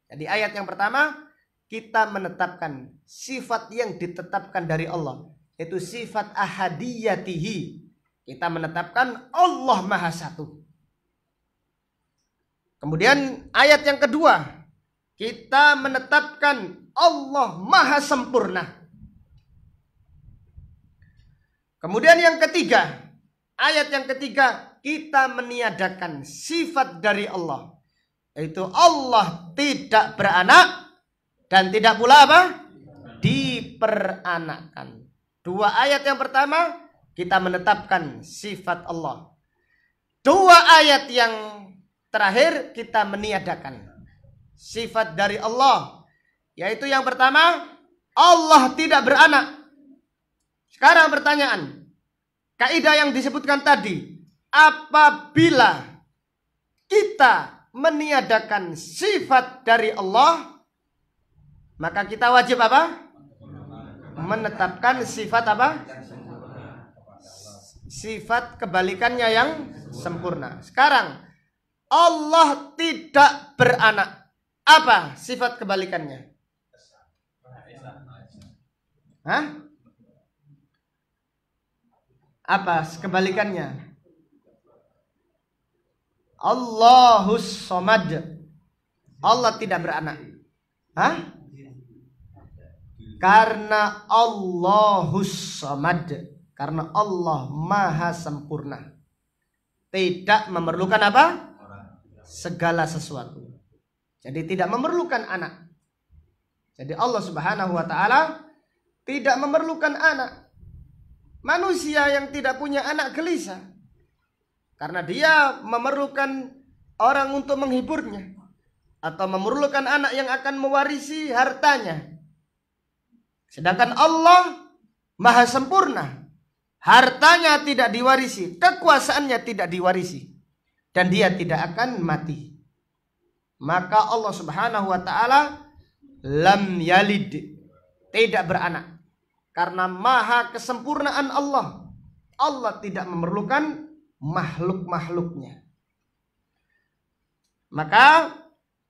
Jadi ayat yang pertama, kita menetapkan sifat yang ditetapkan dari Allah, yaitu sifat ahadiyatihi. Kita menetapkan Allah maha satu. Kemudian ayat yang kedua, kita menetapkan Allah maha sempurna. Kemudian yang ketiga, ayat yang ketiga, kita meniadakan sifat dari Allah, yaitu Allah tidak beranak dan tidak pula apa? Diperanakkan. Dua ayat yang pertama, kita menetapkan sifat Allah. Dua ayat yang terakhir, kita meniadakan sifat dari Allah, yaitu yang pertama, Allah tidak beranak. Sekarang pertanyaan, kaidah yang disebutkan tadi, apabila kita meniadakan sifat dari Allah, maka kita wajib apa? Menetapkan sifat apa? Sifat kebalikannya yang sempurna. Sekarang, Allah tidak beranak. Apa sifat kebalikannya? Hah? Apa kebalikannya? Allahus Somad. Allah tidak beranak. Hah? Karena Allahus Somad, karena Allah maha sempurna, tidak memerlukan apa? Segala sesuatu. Jadi tidak memerlukan anak. Jadi Allah Subhanahu wa taala tidak memerlukan anak. Manusia yang tidak punya anak gelisah, karena dia memerlukan orang untuk menghiburnya, atau memerlukan anak yang akan mewarisi hartanya. Sedangkan Allah maha sempurna, hartanya tidak diwarisi, kekuasaannya tidak diwarisi, dan dia tidak akan mati. Maka Allah Subhanahu wa taala lam yalid, tidak beranak. Karena maha kesempurnaan Allah, Allah tidak memerlukan makhluk-makhluknya. Maka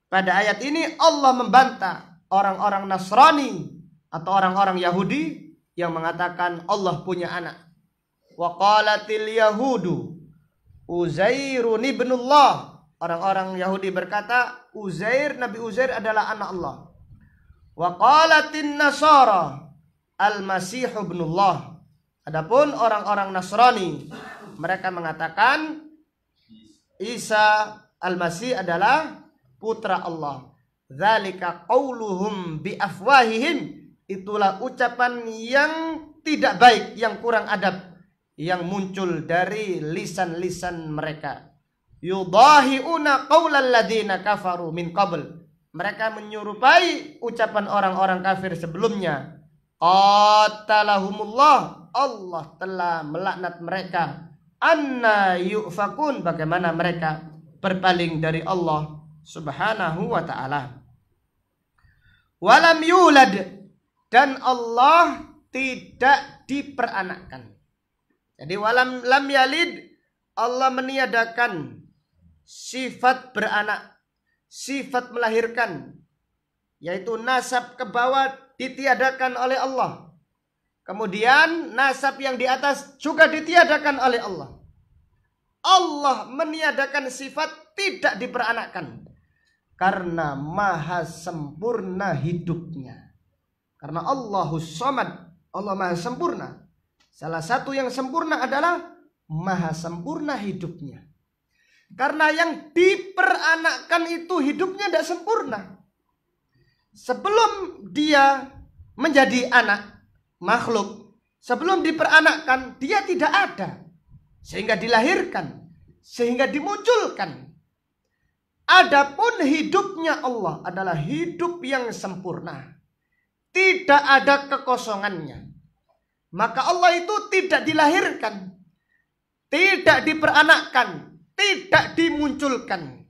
pada ayat ini Allah membantah orang-orang Nasrani atau orang-orang Yahudi yang mengatakan Allah punya anak. Wa qalatil yahudu Uzairun ibnullah. Orang-orang Yahudi berkata Nabi Uzair adalah anak Allah. Wa qalatin nasara al-masih ibnullah. Adapun orang-orang Nasrani, mereka mengatakan Isa al-Masih adalah putra Allah. Dzalika qauluhum bi afwahihim. Itulah ucapan yang tidak baik, yang kurang adab, yang muncul dari lisan-lisan mereka. Yudahiuna qaulal ladzina kafaru min qabl. Mereka menyerupai ucapan orang-orang kafir sebelumnya. Qatalahumullah, Allah telah melaknat mereka. Anna yufakun, bagaimana mereka berpaling dari Allah Subhanahu wa ta'ala. Walam yulad, dan Allah tidak diperanakkan. Jadi lam yalid, Allah meniadakan sifat beranak, sifat melahirkan, yaitu nasab ke bawah ditiadakan oleh Allah. Kemudian nasab yang di atas juga ditiadakan oleh Allah. Allah meniadakan sifat tidak diperanakkan karena maha sempurna hidupnya. Karena Allahus Somad, Allah maha sempurna. Salah satu yang sempurna adalah maha sempurna hidupnya. Karena yang diperanakkan itu hidupnya tidak sempurna. Sebelum dia menjadi anak makhluk, sebelum diperanakkan, dia tidak ada. Sehingga dilahirkan, sehingga dimunculkan. Adapun hidupnya Allah adalah hidup yang sempurna. Tidak ada kekosongannya. Maka Allah itu tidak dilahirkan, tidak diperanakkan, tidak dimunculkan.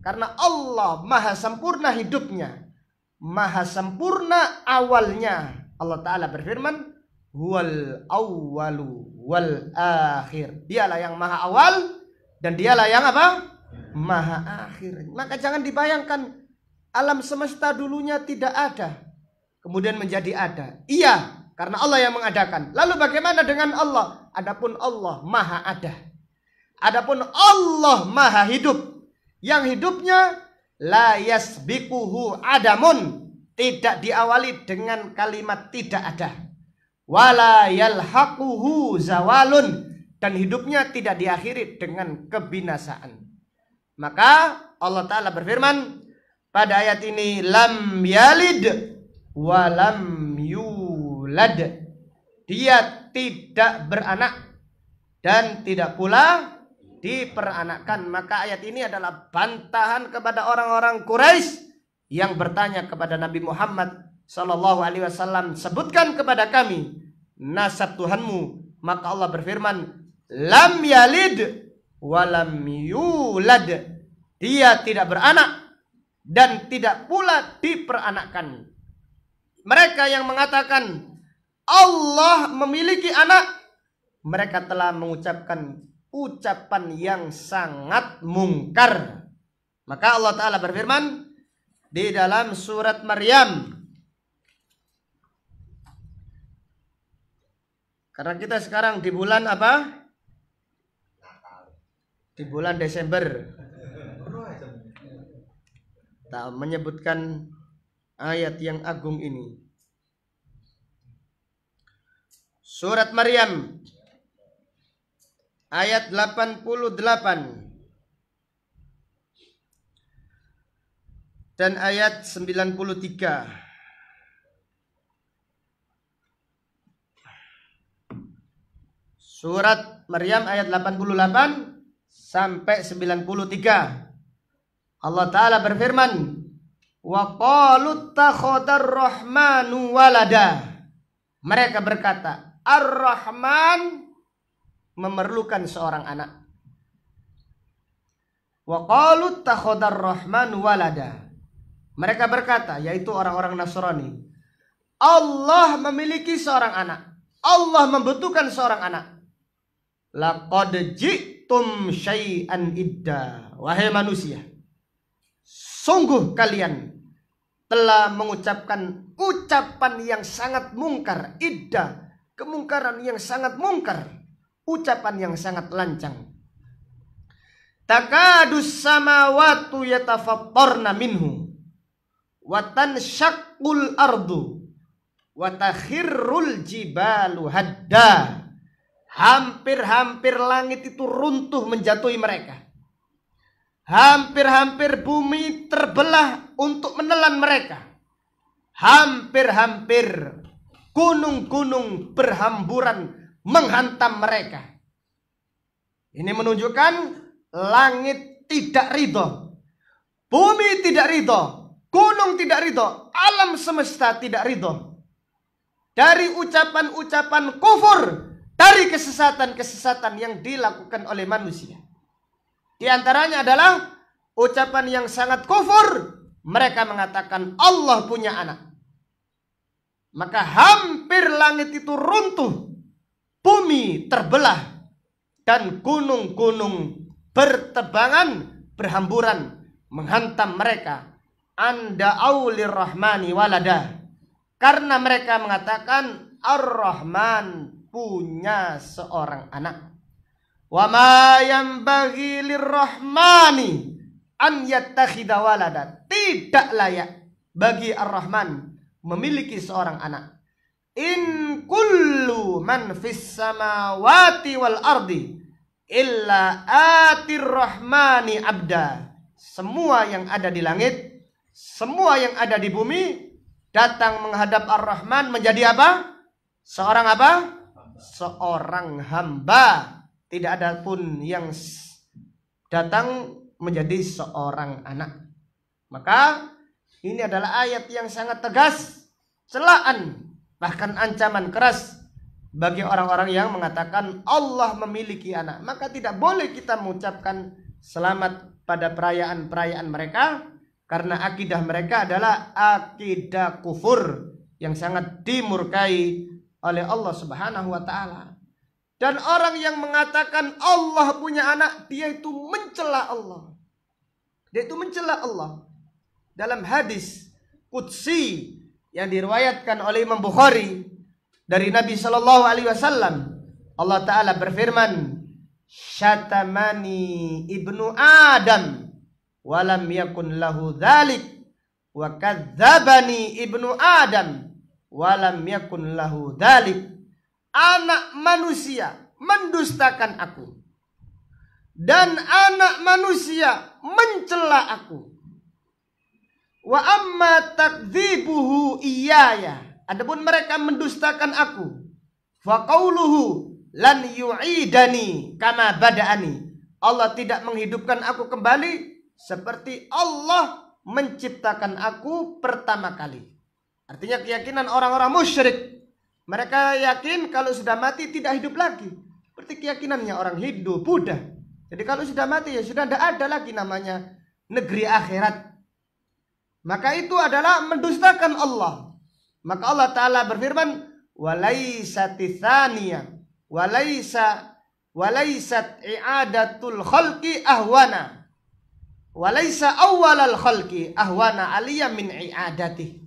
Karena Allah maha sempurna hidupnya, maha sempurna awalnya. Allah Ta'ala berfirman, huwal awwalu wal akhir. Dialah yang maha awal dan dialah yang apa? Maha akhir. Maka jangan dibayangkan alam semesta dulunya tidak ada, kemudian menjadi ada. Iya, karena Allah yang mengadakan. Lalu bagaimana dengan Allah? Adapun Allah maha ada. Adapun Allah maha hidup. yang hidupnya la yasbiquhu adamun, tidak diawali dengan kalimat tidak ada, wala yalhaquhu zawalun, dan hidupnya tidak diakhiri dengan kebinasaan. Maka Allah Ta'ala berfirman pada ayat ini, lam yalid wa lam yulad, dia tidak beranak dan tidak pula diperanakkan. Maka ayat ini adalah bantahan kepada orang-orang Quraisy yang bertanya kepada Nabi Muhammad sallallahu alaihi wasallam, sebutkan kepada kami nasab Tuhanmu. Maka Allah berfirman, lam yalid wa lam yulad, dia tidak beranak dan tidak pula diperanakkan. Mereka yang mengatakan Allah memiliki anak, mereka telah mengucapkan ucapan yang sangat mungkar. Maka Allah Ta'ala berfirman di dalam surat Maryam, karena kita sekarang di bulan apa? Di bulan Desember. Tak menyebutkan ayat yang agung ini. Surat Maryam ayat 88 dan ayat 93. Surat Maryam ayat 88 sampai 93. Allah Ta'ala berfirman, wa qalu takhadar rahmanu walada. Mereka berkata, Ar-Rahman memerlukan seorang anak. Wa qalu takhadar rahmanu walada. Mereka berkata, yaitu orang-orang Nasrani, Allah memiliki seorang anak, Allah membutuhkan seorang anak. Laqad ji'tum syai'an idda. Wahai manusia, sungguh kalian telah mengucapkan ucapan yang sangat mungkar. Idda, kemungkaran yang sangat mungkar, ucapan yang sangat lancang. Takadus samawatu yatafattarna minhu wa tanshaqqul ardu wa takhirrul jibalu hadda. Hampir-hampir langit itu runtuh menjatuhi mereka. Hampir-hampir bumi terbelah untuk menelan mereka. Hampir-hampir gunung-gunung berhamburan menghantam mereka. Ini menunjukkan langit tidak ridho, bumi tidak ridho, gunung tidak ridho, alam semesta tidak ridho dari ucapan-ucapan kufur, dari kesesatan-kesesatan yang dilakukan oleh manusia. Di antaranya adalah ucapan yang sangat kufur. Mereka mengatakan Allah punya anak. Maka hampir langit itu runtuh, bumi terbelah, dan gunung-gunung bertebangan, berhamburan, menghantam mereka. Anda aulir rahmani walada. Karena mereka mengatakan Ar-Rahman punya seorang anak. Wa ma yanbaghi lirrahmani an yattakhidha walada. Tidak layak bagi Ar-Rahman memiliki seorang anak. In kullu man fis samawati wal ardi illa atir rahmani abda. Semua yang ada di langit, semua yang ada di bumi datang menghadap Ar-Rahman menjadi apa? Seorang apa? Seorang hamba. Tidak ada pun yang datang menjadi seorang anak. Maka ini adalah ayat yang sangat tegas, celaan, bahkan ancaman keras bagi orang-orang yang mengatakan Allah memiliki anak. Maka tidak boleh kita mengucapkan selamat pada perayaan-perayaan mereka, karena akidah mereka adalah akidah kufur yang sangat dimurkai oleh Allah Subhanahu wa ta'ala. Dan orang yang mengatakan Allah punya anak, dia itu mencela Allah. Dia itu mencela Allah. Dalam hadis qudsi yang diriwayatkan oleh Imam Bukhari dari Nabi sallallahu alaihi wasallam, Allah taala berfirman, "Syatamani ibnu Adam walam yakun lahu dzalik wa kadzdzabani ibnu Adam walam yakun lahu dzalik. Anak manusia mendustakan aku dan anak manusia mencela aku. Wa amma takdzibuhu iyaya, adapun mereka mendustakan aku, fa qauluhu lan yu'idani kama bada'ani, Allah tidak menghidupkan aku kembali seperti Allah menciptakan aku pertama kali. Artinya keyakinan orang-orang musyrik, mereka yakin kalau sudah mati tidak hidup lagi. Seperti keyakinannya orang Hindu, Buddha. Jadi kalau sudah mati ya sudah tidak ada lagi namanya negeri akhirat. Maka itu adalah mendustakan Allah. Maka Allah Ta'ala berfirman, walaisati tsaniyah walaisat i'adatul khalqi ahwana walaisa awwalal khalqi ahwana aliyya min i'adatih.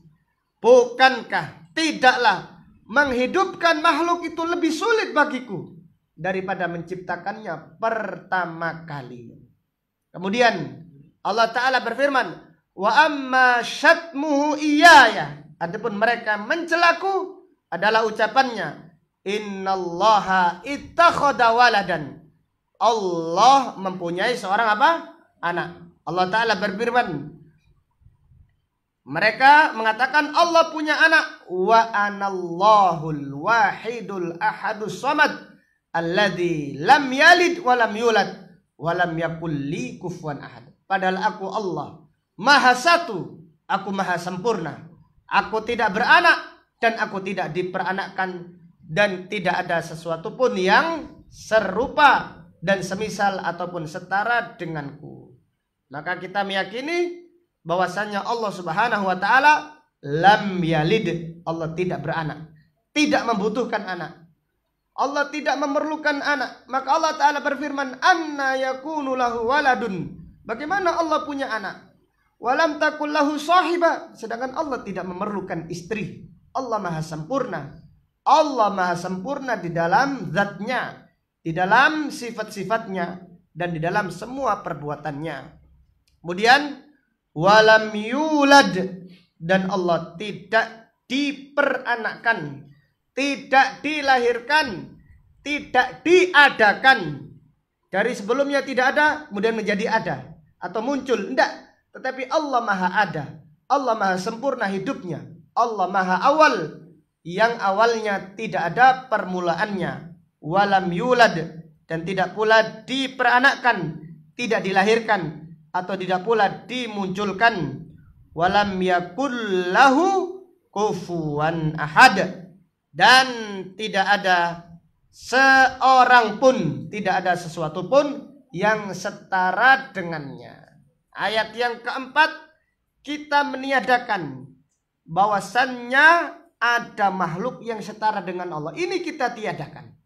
Bukankah, tidaklah menghidupkan makhluk itu lebih sulit bagiku daripada menciptakannya pertama kali. Kemudian Allah Ta'ala berfirman, wa amma syatmuhu iyaya, adapun mereka mencelaku adalah ucapannya, innallaha ittakhadha waladan, Allah mempunyai seorang apa? Anak. Allah Ta'ala berfirman, mereka mengatakan Allah punya anak, wa anallahul wahidul ahadus samad alladzi lam yalid wa lam yulad wa lam yakul li kufuwan ahad. Padahal aku Allah Maha satu, aku maha sempurna, aku tidak beranak dan aku tidak diperanakkan, dan tidak ada sesuatu pun yang serupa dan semisal ataupun setara denganku. Maka kita meyakini bahwasannya Allah Subhanahu wa Ta'ala lam yalid, Allah tidak beranak, tidak membutuhkan anak, Allah tidak memerlukan anak. Maka Allah Ta'ala berfirman, anna yakunu lahu waladun, bagaimana Allah punya anak? Walam takul lahu sahiba, sedangkan Allah tidak memerlukan istri. Allah maha sempurna. Allah maha sempurna di dalam zatnya, di dalam sifat-sifatnya, dan di dalam semua perbuatannya. Kemudian walam yulad, dan Allah tidak diperanakkan, tidak dilahirkan, tidak diadakan. Dari sebelumnya tidak ada, kemudian menjadi ada atau muncul, tidak. Tetapi Allah maha ada, Allah maha sempurna hidupnya, Allah maha awal, yang awalnya tidak ada permulaannya. Walam yulad, dan tidak pula diperanakkan, tidak dilahirkan, atau tidak pula dimunculkan. Walam yakul lahu kufuwan ahad, dan tidak ada seorang pun, tidak ada sesuatu pun yang setara dengannya. Ayat yang keempat, kita meniadakan bahwasannya ada makhluk yang setara dengan Allah. Ini kita tiadakan.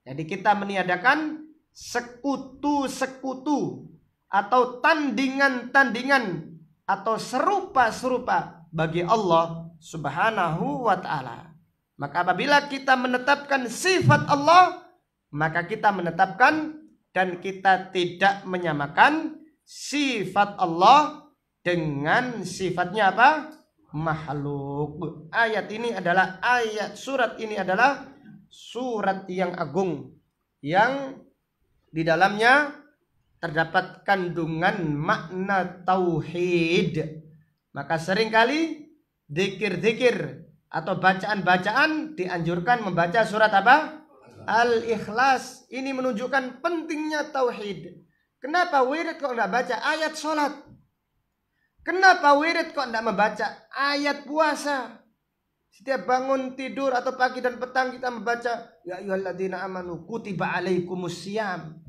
Jadi kita meniadakan sekutu-sekutu atau tandingan-tandingan atau serupa-serupa bagi Allah Subhanahu wa Ta'ala. Maka apabila kita menetapkan sifat Allah, maka kita menetapkan dan kita tidak menyamakan sifat Allah dengan sifatnya apa? Makhluk. Ayat ini adalah surat ini adalah surat yang agung, yang di dalamnya terdapat kandungan makna tauhid. Maka seringkali zikir-zikir atau bacaan-bacaan dianjurkan membaca surat apa? Al-Ikhlas. Ini menunjukkan pentingnya tauhid. Kenapa wirid kok enggak baca ayat sholat? Kenapa wirid kok enggak membaca ayat puasa? Setiap bangun tidur atau pagi dan petang kita membaca ya ayyuhalladzina amanu kutiba alaikumusiyam,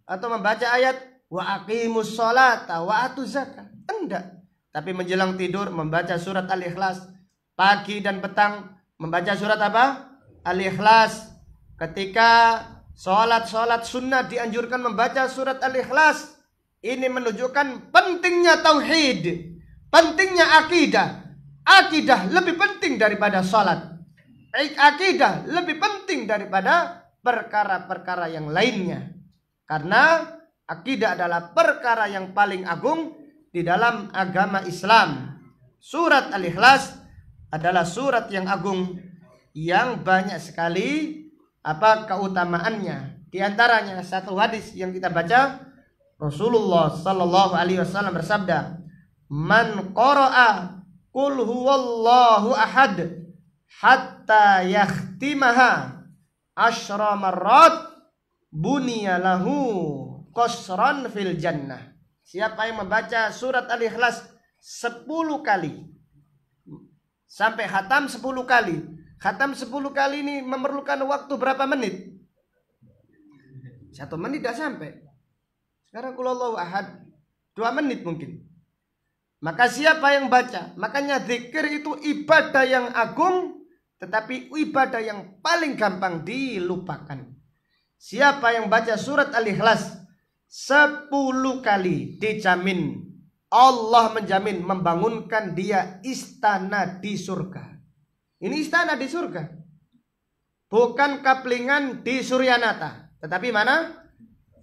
atau membaca ayat wa aqimus sholata wa atuz zakat. Enggak. Tapi menjelang tidur membaca surat Al-Ikhlas. Pagi dan petang membaca surat apa? Al-Ikhlas. Ketika sholat sunnah dianjurkan membaca surat Al-Ikhlas. Ini menunjukkan pentingnya tauhid, pentingnya akidah. Akidah lebih penting daripada sholat. Akidah lebih penting daripada perkara-perkara yang lainnya. Karena Akidah adalah perkara yang paling agung di dalam agama Islam. Surat Al-Ikhlas adalah surat yang agung yang banyak sekali keutamaannya. Di antaranya satu hadis yang kita baca, Rasulullah sallallahu alaihi wasallam bersabda, "Man qara'a qul huwallahu ahad hatta yakhtimaha asyra marrat buniya lahu qasran fil jannah." Siapa yang membaca surat Al-Ikhlas 10 kali sampai khatam 10 kali. Khatam 10 kali ini memerlukan waktu berapa menit? 1 menit tidak sampai. Sekarang qul huwallahu ahad 2 menit mungkin. Maka siapa yang baca, makanya zikir itu ibadah yang agung, tetapi ibadah yang paling gampang dilupakan. Siapa yang baca surat Al-Ikhlas 10 kali, dijamin, Allah menjamin membangunkan dia istana di surga. Ini istana di surga, bukan kaplingan di Suryanata, tetapi mana?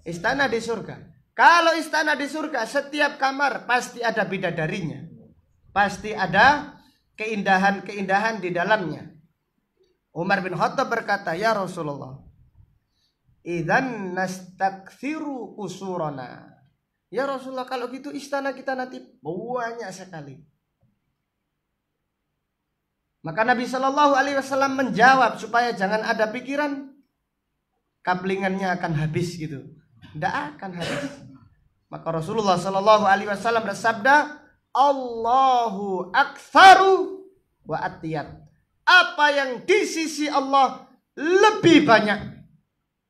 Istana di surga. Kalau istana di surga, setiap kamar pasti ada bidadarinya, pasti ada keindahan-keindahan di dalamnya. Umar bin Khattab berkata, "Ya Rasulullah, idzan nastakthiru qusurana." Ya Rasulullah, kalau gitu istana kita nanti banyak sekali. Maka Nabi Shallallahu Alaihi Wasallam menjawab supaya jangan ada pikiran kaplingannya akan habis gitu, tidak akan habis. Maka Rasulullah Shallallahu Alaihi Wasallam bersabda, "Allahu aktsaru wa atiyat." Apa yang di sisi Allah lebih banyak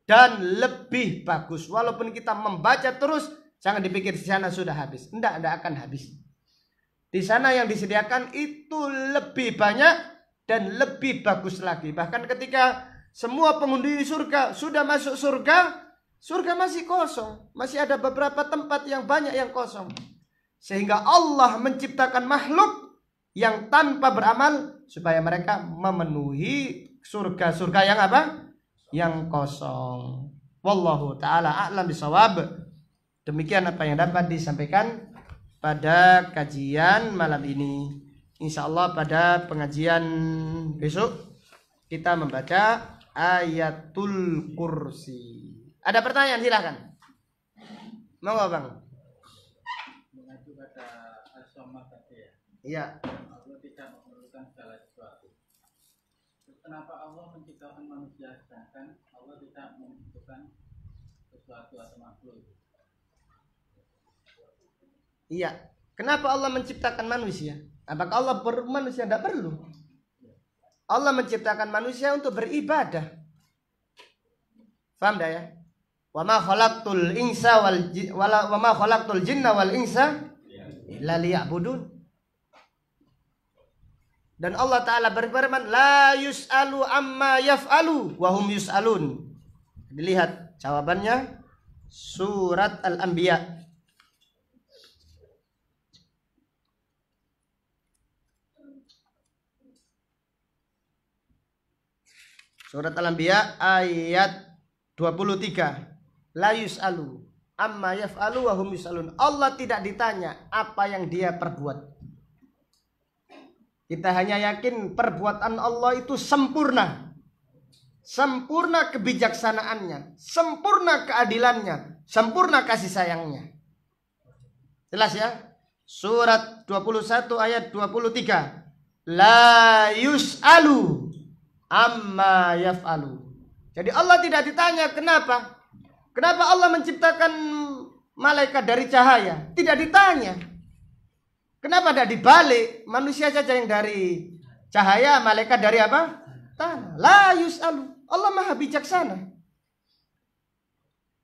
dan lebih bagus. Walaupun kita membaca terus, jangan dipikir di sana sudah habis. Tidak akan habis. Di sana yang disediakan itu lebih banyak dan lebih bagus lagi. Bahkan ketika semua penghuni surga sudah masuk surga, surga masih kosong. Masih ada beberapa tempat yang banyak yang kosong. Sehingga Allah menciptakan makhluk yang tanpa beramal supaya mereka memenuhi surga-surga yang apa? Yang kosong. Wallahu ta'ala a'lam bishawab. Demikian apa yang dapat disampaikan pada kajian malam ini. Insya Allah pada pengajian besok kita membaca ayatul kursi. Ada pertanyaan silakan. Monggo Bang. Mengacu pada as-somad tadi ya. Iya. Allah tidak memerlukan segala sesuatu. Kenapa Allah menciptakan manusia sedangkan Allah tidak membutuhkan sesuatu atau makhluk? Iya. Kenapa Allah menciptakan manusia? Apakah Allah manusia tidak perlu? Allah menciptakan manusia untuk beribadah. Faham dah ya? Wa ma khalaqtul insa wa ma khalaqtul jinna wal insa illa liya'budun. Dan Allah Ta'ala berfirman, la yus'alu amma yaf'alu wa hum yus'alun. Dilihat jawabannya surat Al-Anbiya. Surat Al-Anbiya ayat 23. La yus'alu amma yaf'alu wa hum yus'alun. Allah tidak ditanya apa yang dia perbuat. Kita hanya yakin perbuatan Allah itu sempurna. Sempurna kebijaksanaannya, sempurna keadilannya, sempurna kasih sayangnya. Jelas ya? Surat 21 ayat 23. La yus'alu amma yaf'alu. Jadi Allah tidak ditanya kenapa. Kenapa Allah menciptakan malaikat dari cahaya? Tidak ditanya. Kenapa tidak dibalik? Manusia saja yang dari cahaya, malaikat dari apa? Tanah. La yus'alu. Allah maha bijaksana.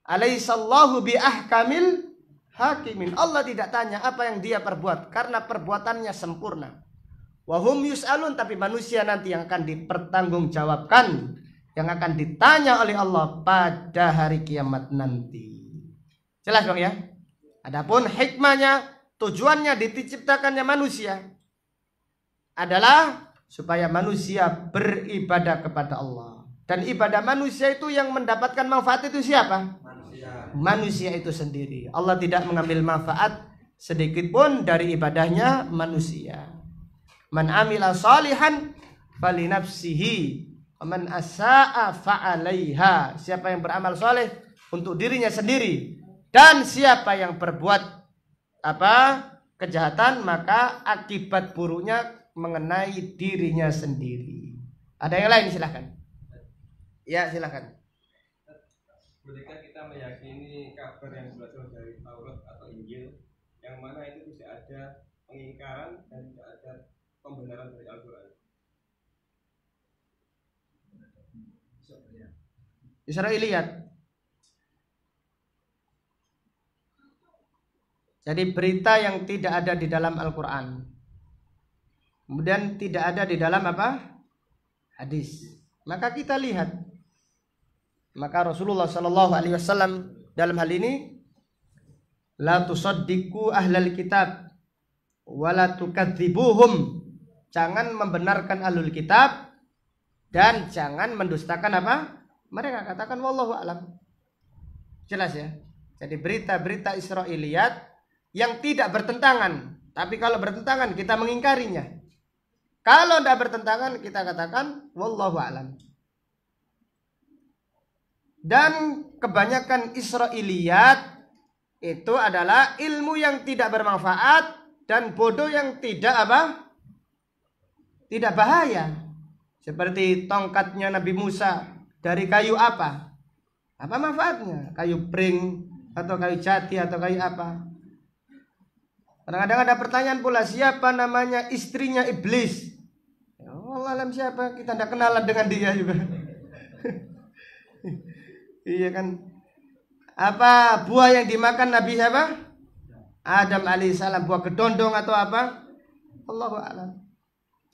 Alaihissallahu bi ahkamil hakimin. Allah tidak tanya apa yang dia perbuat karena perbuatannya sempurna. Wahum yus'alun, tapi manusia nanti yang akan dipertanggungjawabkan, yang akan ditanya oleh Allah pada hari kiamat nanti. Jelas dong ya? Adapun hikmahnya, tujuannya diciptakannya manusia adalah supaya manusia beribadah kepada Allah. Dan ibadah manusia itu yang mendapatkan manfaat itu siapa? Manusia. manusia itu sendiri. Allah tidak mengambil manfaat sedikit pun dari ibadahnya manusia. Man amila salihan falinafsihi wa man asaa fa'alaiha. Siapa yang beramal soleh untuk dirinya sendiri, dan siapa yang berbuat kejahatan maka akibat buruknya mengenai dirinya sendiri. Ada yang lain, silahkan. Ya, silahkan. Bolehkah kita meyakini kabar yang berasal dari Taurat atau Injil, yang mana itu tidak ada pengingkaran dan tidak ada pembenaran dari Al-Quran? Israiliyat. Jadi berita yang tidak ada di dalam Al-Quran, kemudian tidak ada di dalam hadis, maka kita lihat. Maka Rasulullah SAW dalam hal ini, la tusaddiqu ahlal kitab wa la tukadzibuhum. Jangan membenarkan ahlul kitab dan jangan mendustakan mereka. Katakan wallahu alam. Jelas ya. Jadi berita-berita Israiliyat yang tidak bertentangan, tapi kalau bertentangan kita mengingkarinya. Kalau tidak bertentangan kita katakan wallahu alam. Dan kebanyakan Israiliyat itu adalah ilmu yang tidak bermanfaat dan bodoh yang tidak bahaya. Seperti tongkatnya Nabi Musa dari kayu apa? Apa manfaatnya? Kayu pring atau kayu jati atau kayu apa? Kadang-kadang ada pertanyaan pula, siapa namanya istrinya iblis? Ya Allah alam, siapa? Kita tidak kenalan dengan dia juga. Iya kan? Apa buah yang dimakan Nabi siapa? Adam alaihissalam, buah kedondong atau apa? Allahu a'lam.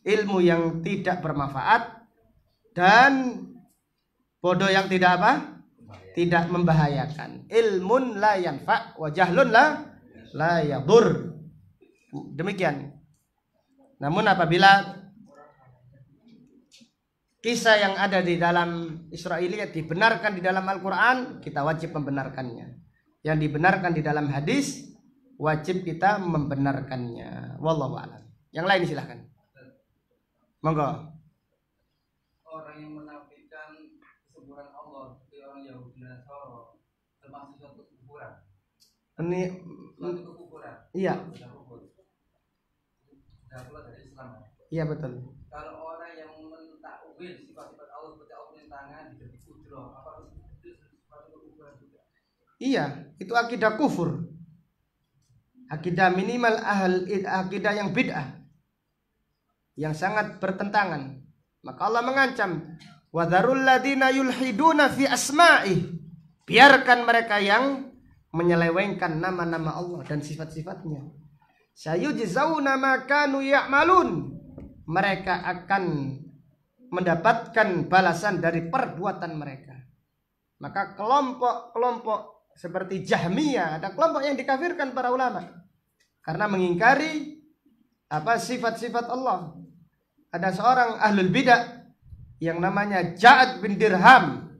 Ilmu yang tidak bermanfaat dan bodoh yang tidak tidak membahayakan. Ilmun la yanfa' wa jahlun la yadur. Demikian. Namun apabila kisah yang ada di dalam Israiliyat dibenarkan di dalam Al-Quran, kita wajib membenarkannya. Yang dibenarkan di dalam hadis, wajib kita membenarkannya. Wallahu a'lam. Yang lain silahkan. Monggo. Orang yang menafikan kesempurnaan Allah seperti orang Yahudi dan Nasara termasuk suatu kekufuran. Ini Suatu kekufuran. iya. Dari Islam. Iya betul. Kalau orang yang mentakwil sifat-sifat Allah seperti Allah punya tangan jadi kudroh, apa itu suatu kekufuran juga? Iya, itu akidah kufur. Akidah minimal akidah yang bid'ah, yang sangat bertentangan. Maka Allah mengancam, wadharul ladina yulhiduna fi asma'i. Biarkan mereka yang menyelewengkan nama-nama Allah dan sifat-sifatnya. Sayujzauna ma kanu ya'malun. Mereka akan mendapatkan balasan dari perbuatan mereka. Maka kelompok-kelompok seperti Jahmiyah, ada kelompok yang dikafirkan para ulama karena mengingkari sifat-sifat Allah. Ada seorang ahlul bidah yang namanya Ja'ad bin Dirham.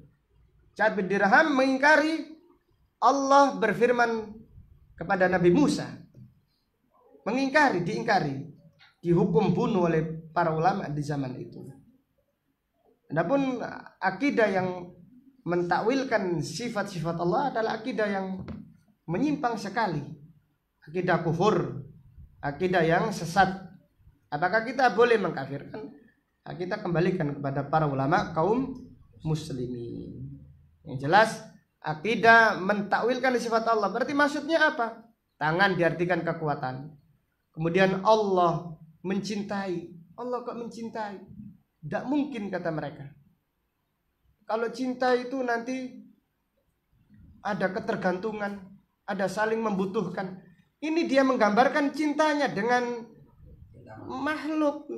Ja'ad bin Dirham mengingkari Allah berfirman kepada Nabi Musa. Diingkari, dihukum bunuh oleh para ulama di zaman itu. Adapun akidah yang mentakwilkan sifat-sifat Allah adalah akidah yang menyimpang sekali. Akidah kufur, akidah yang sesat. Apakah kita boleh mengkafirkan? Nah, kita kembalikan kepada para ulama kaum muslimin. Yang jelas akidah mentakwilkan sifat Allah berarti maksudnya apa? Tangan diartikan kekuatan. Kemudian Allah mencintai. Allah kok mencintai? Tidak mungkin kata mereka. Kalau cinta itu nanti ada ketergantungan, ada saling membutuhkan. Ini dia menggambarkan cintanya dengan makhluk.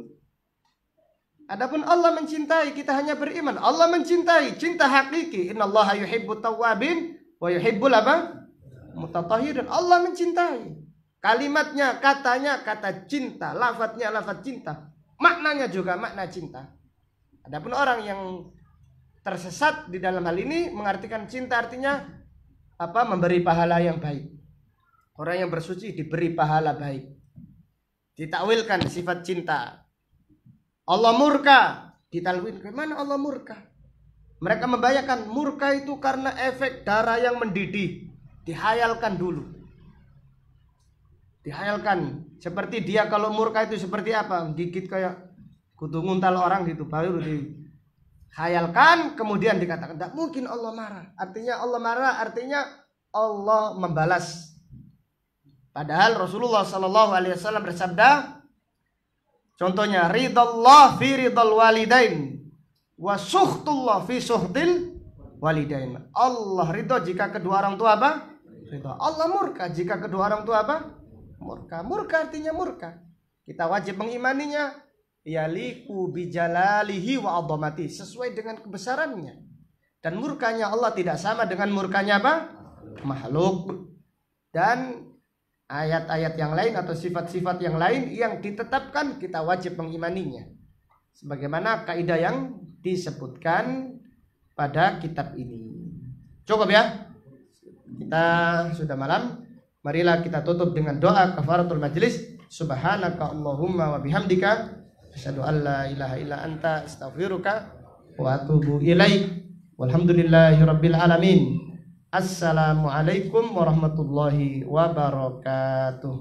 Adapun Allah mencintai, kita hanya beriman. Allah mencintai, cinta hakiki. Innallaha yuhibbut tawwabin wa yuhibbul mutatahhirin. Allah mencintai. Kalimatnya, katanya kata cinta, lafadznya lafadz cinta. Maknanya juga makna cinta. Adapun orang yang tersesat di dalam hal ini mengartikan cinta artinya memberi pahala yang baik. Orang yang bersuci diberi pahala baik. Ditakwilkan sifat cinta. Allah murka, ditakwilkan mana Allah murka? Mereka membayangkan murka itu karena efek darah yang mendidih. Dihayalkan dulu. Dihayalkan seperti dia kalau murka itu seperti apa? Gigit kayak kutu nguntal orang gitu, baru dihayalkan, kemudian dikatakan tidak mungkin Allah marah. Artinya Allah marah, artinya Allah membalas. Padahal Rasulullah SAW bersabda, contohnya ridallah fi ridal walidain wa suhtullah fi suhtil walidain. Allah ridho jika kedua orang tua apa? Ridho. Allah murka jika kedua orang tua apa? Murka. Murka artinya murka. Kita wajib mengimaninya. Yaliku bijalalihi wa adhamati, sesuai dengan kebesarannya. Dan murkanya Allah tidak sama dengan murkanya apa? Makhluk. Dan ayat-ayat yang lain atau sifat-sifat yang lain yang ditetapkan kita wajib mengimaninya. Sebagaimana kaidah yang disebutkan pada kitab ini. Cukup ya? Kita sudah malam. Marilah kita tutup dengan doa kafaratul majlis. Subhanaka Allahumma wa bihamdika asyhadu an la ilaha illa anta astaghfiruka wa atubu ilaik. Walhamdulillahirabbil alamin. Assalamualaikum warahmatullahi wabarakatuh.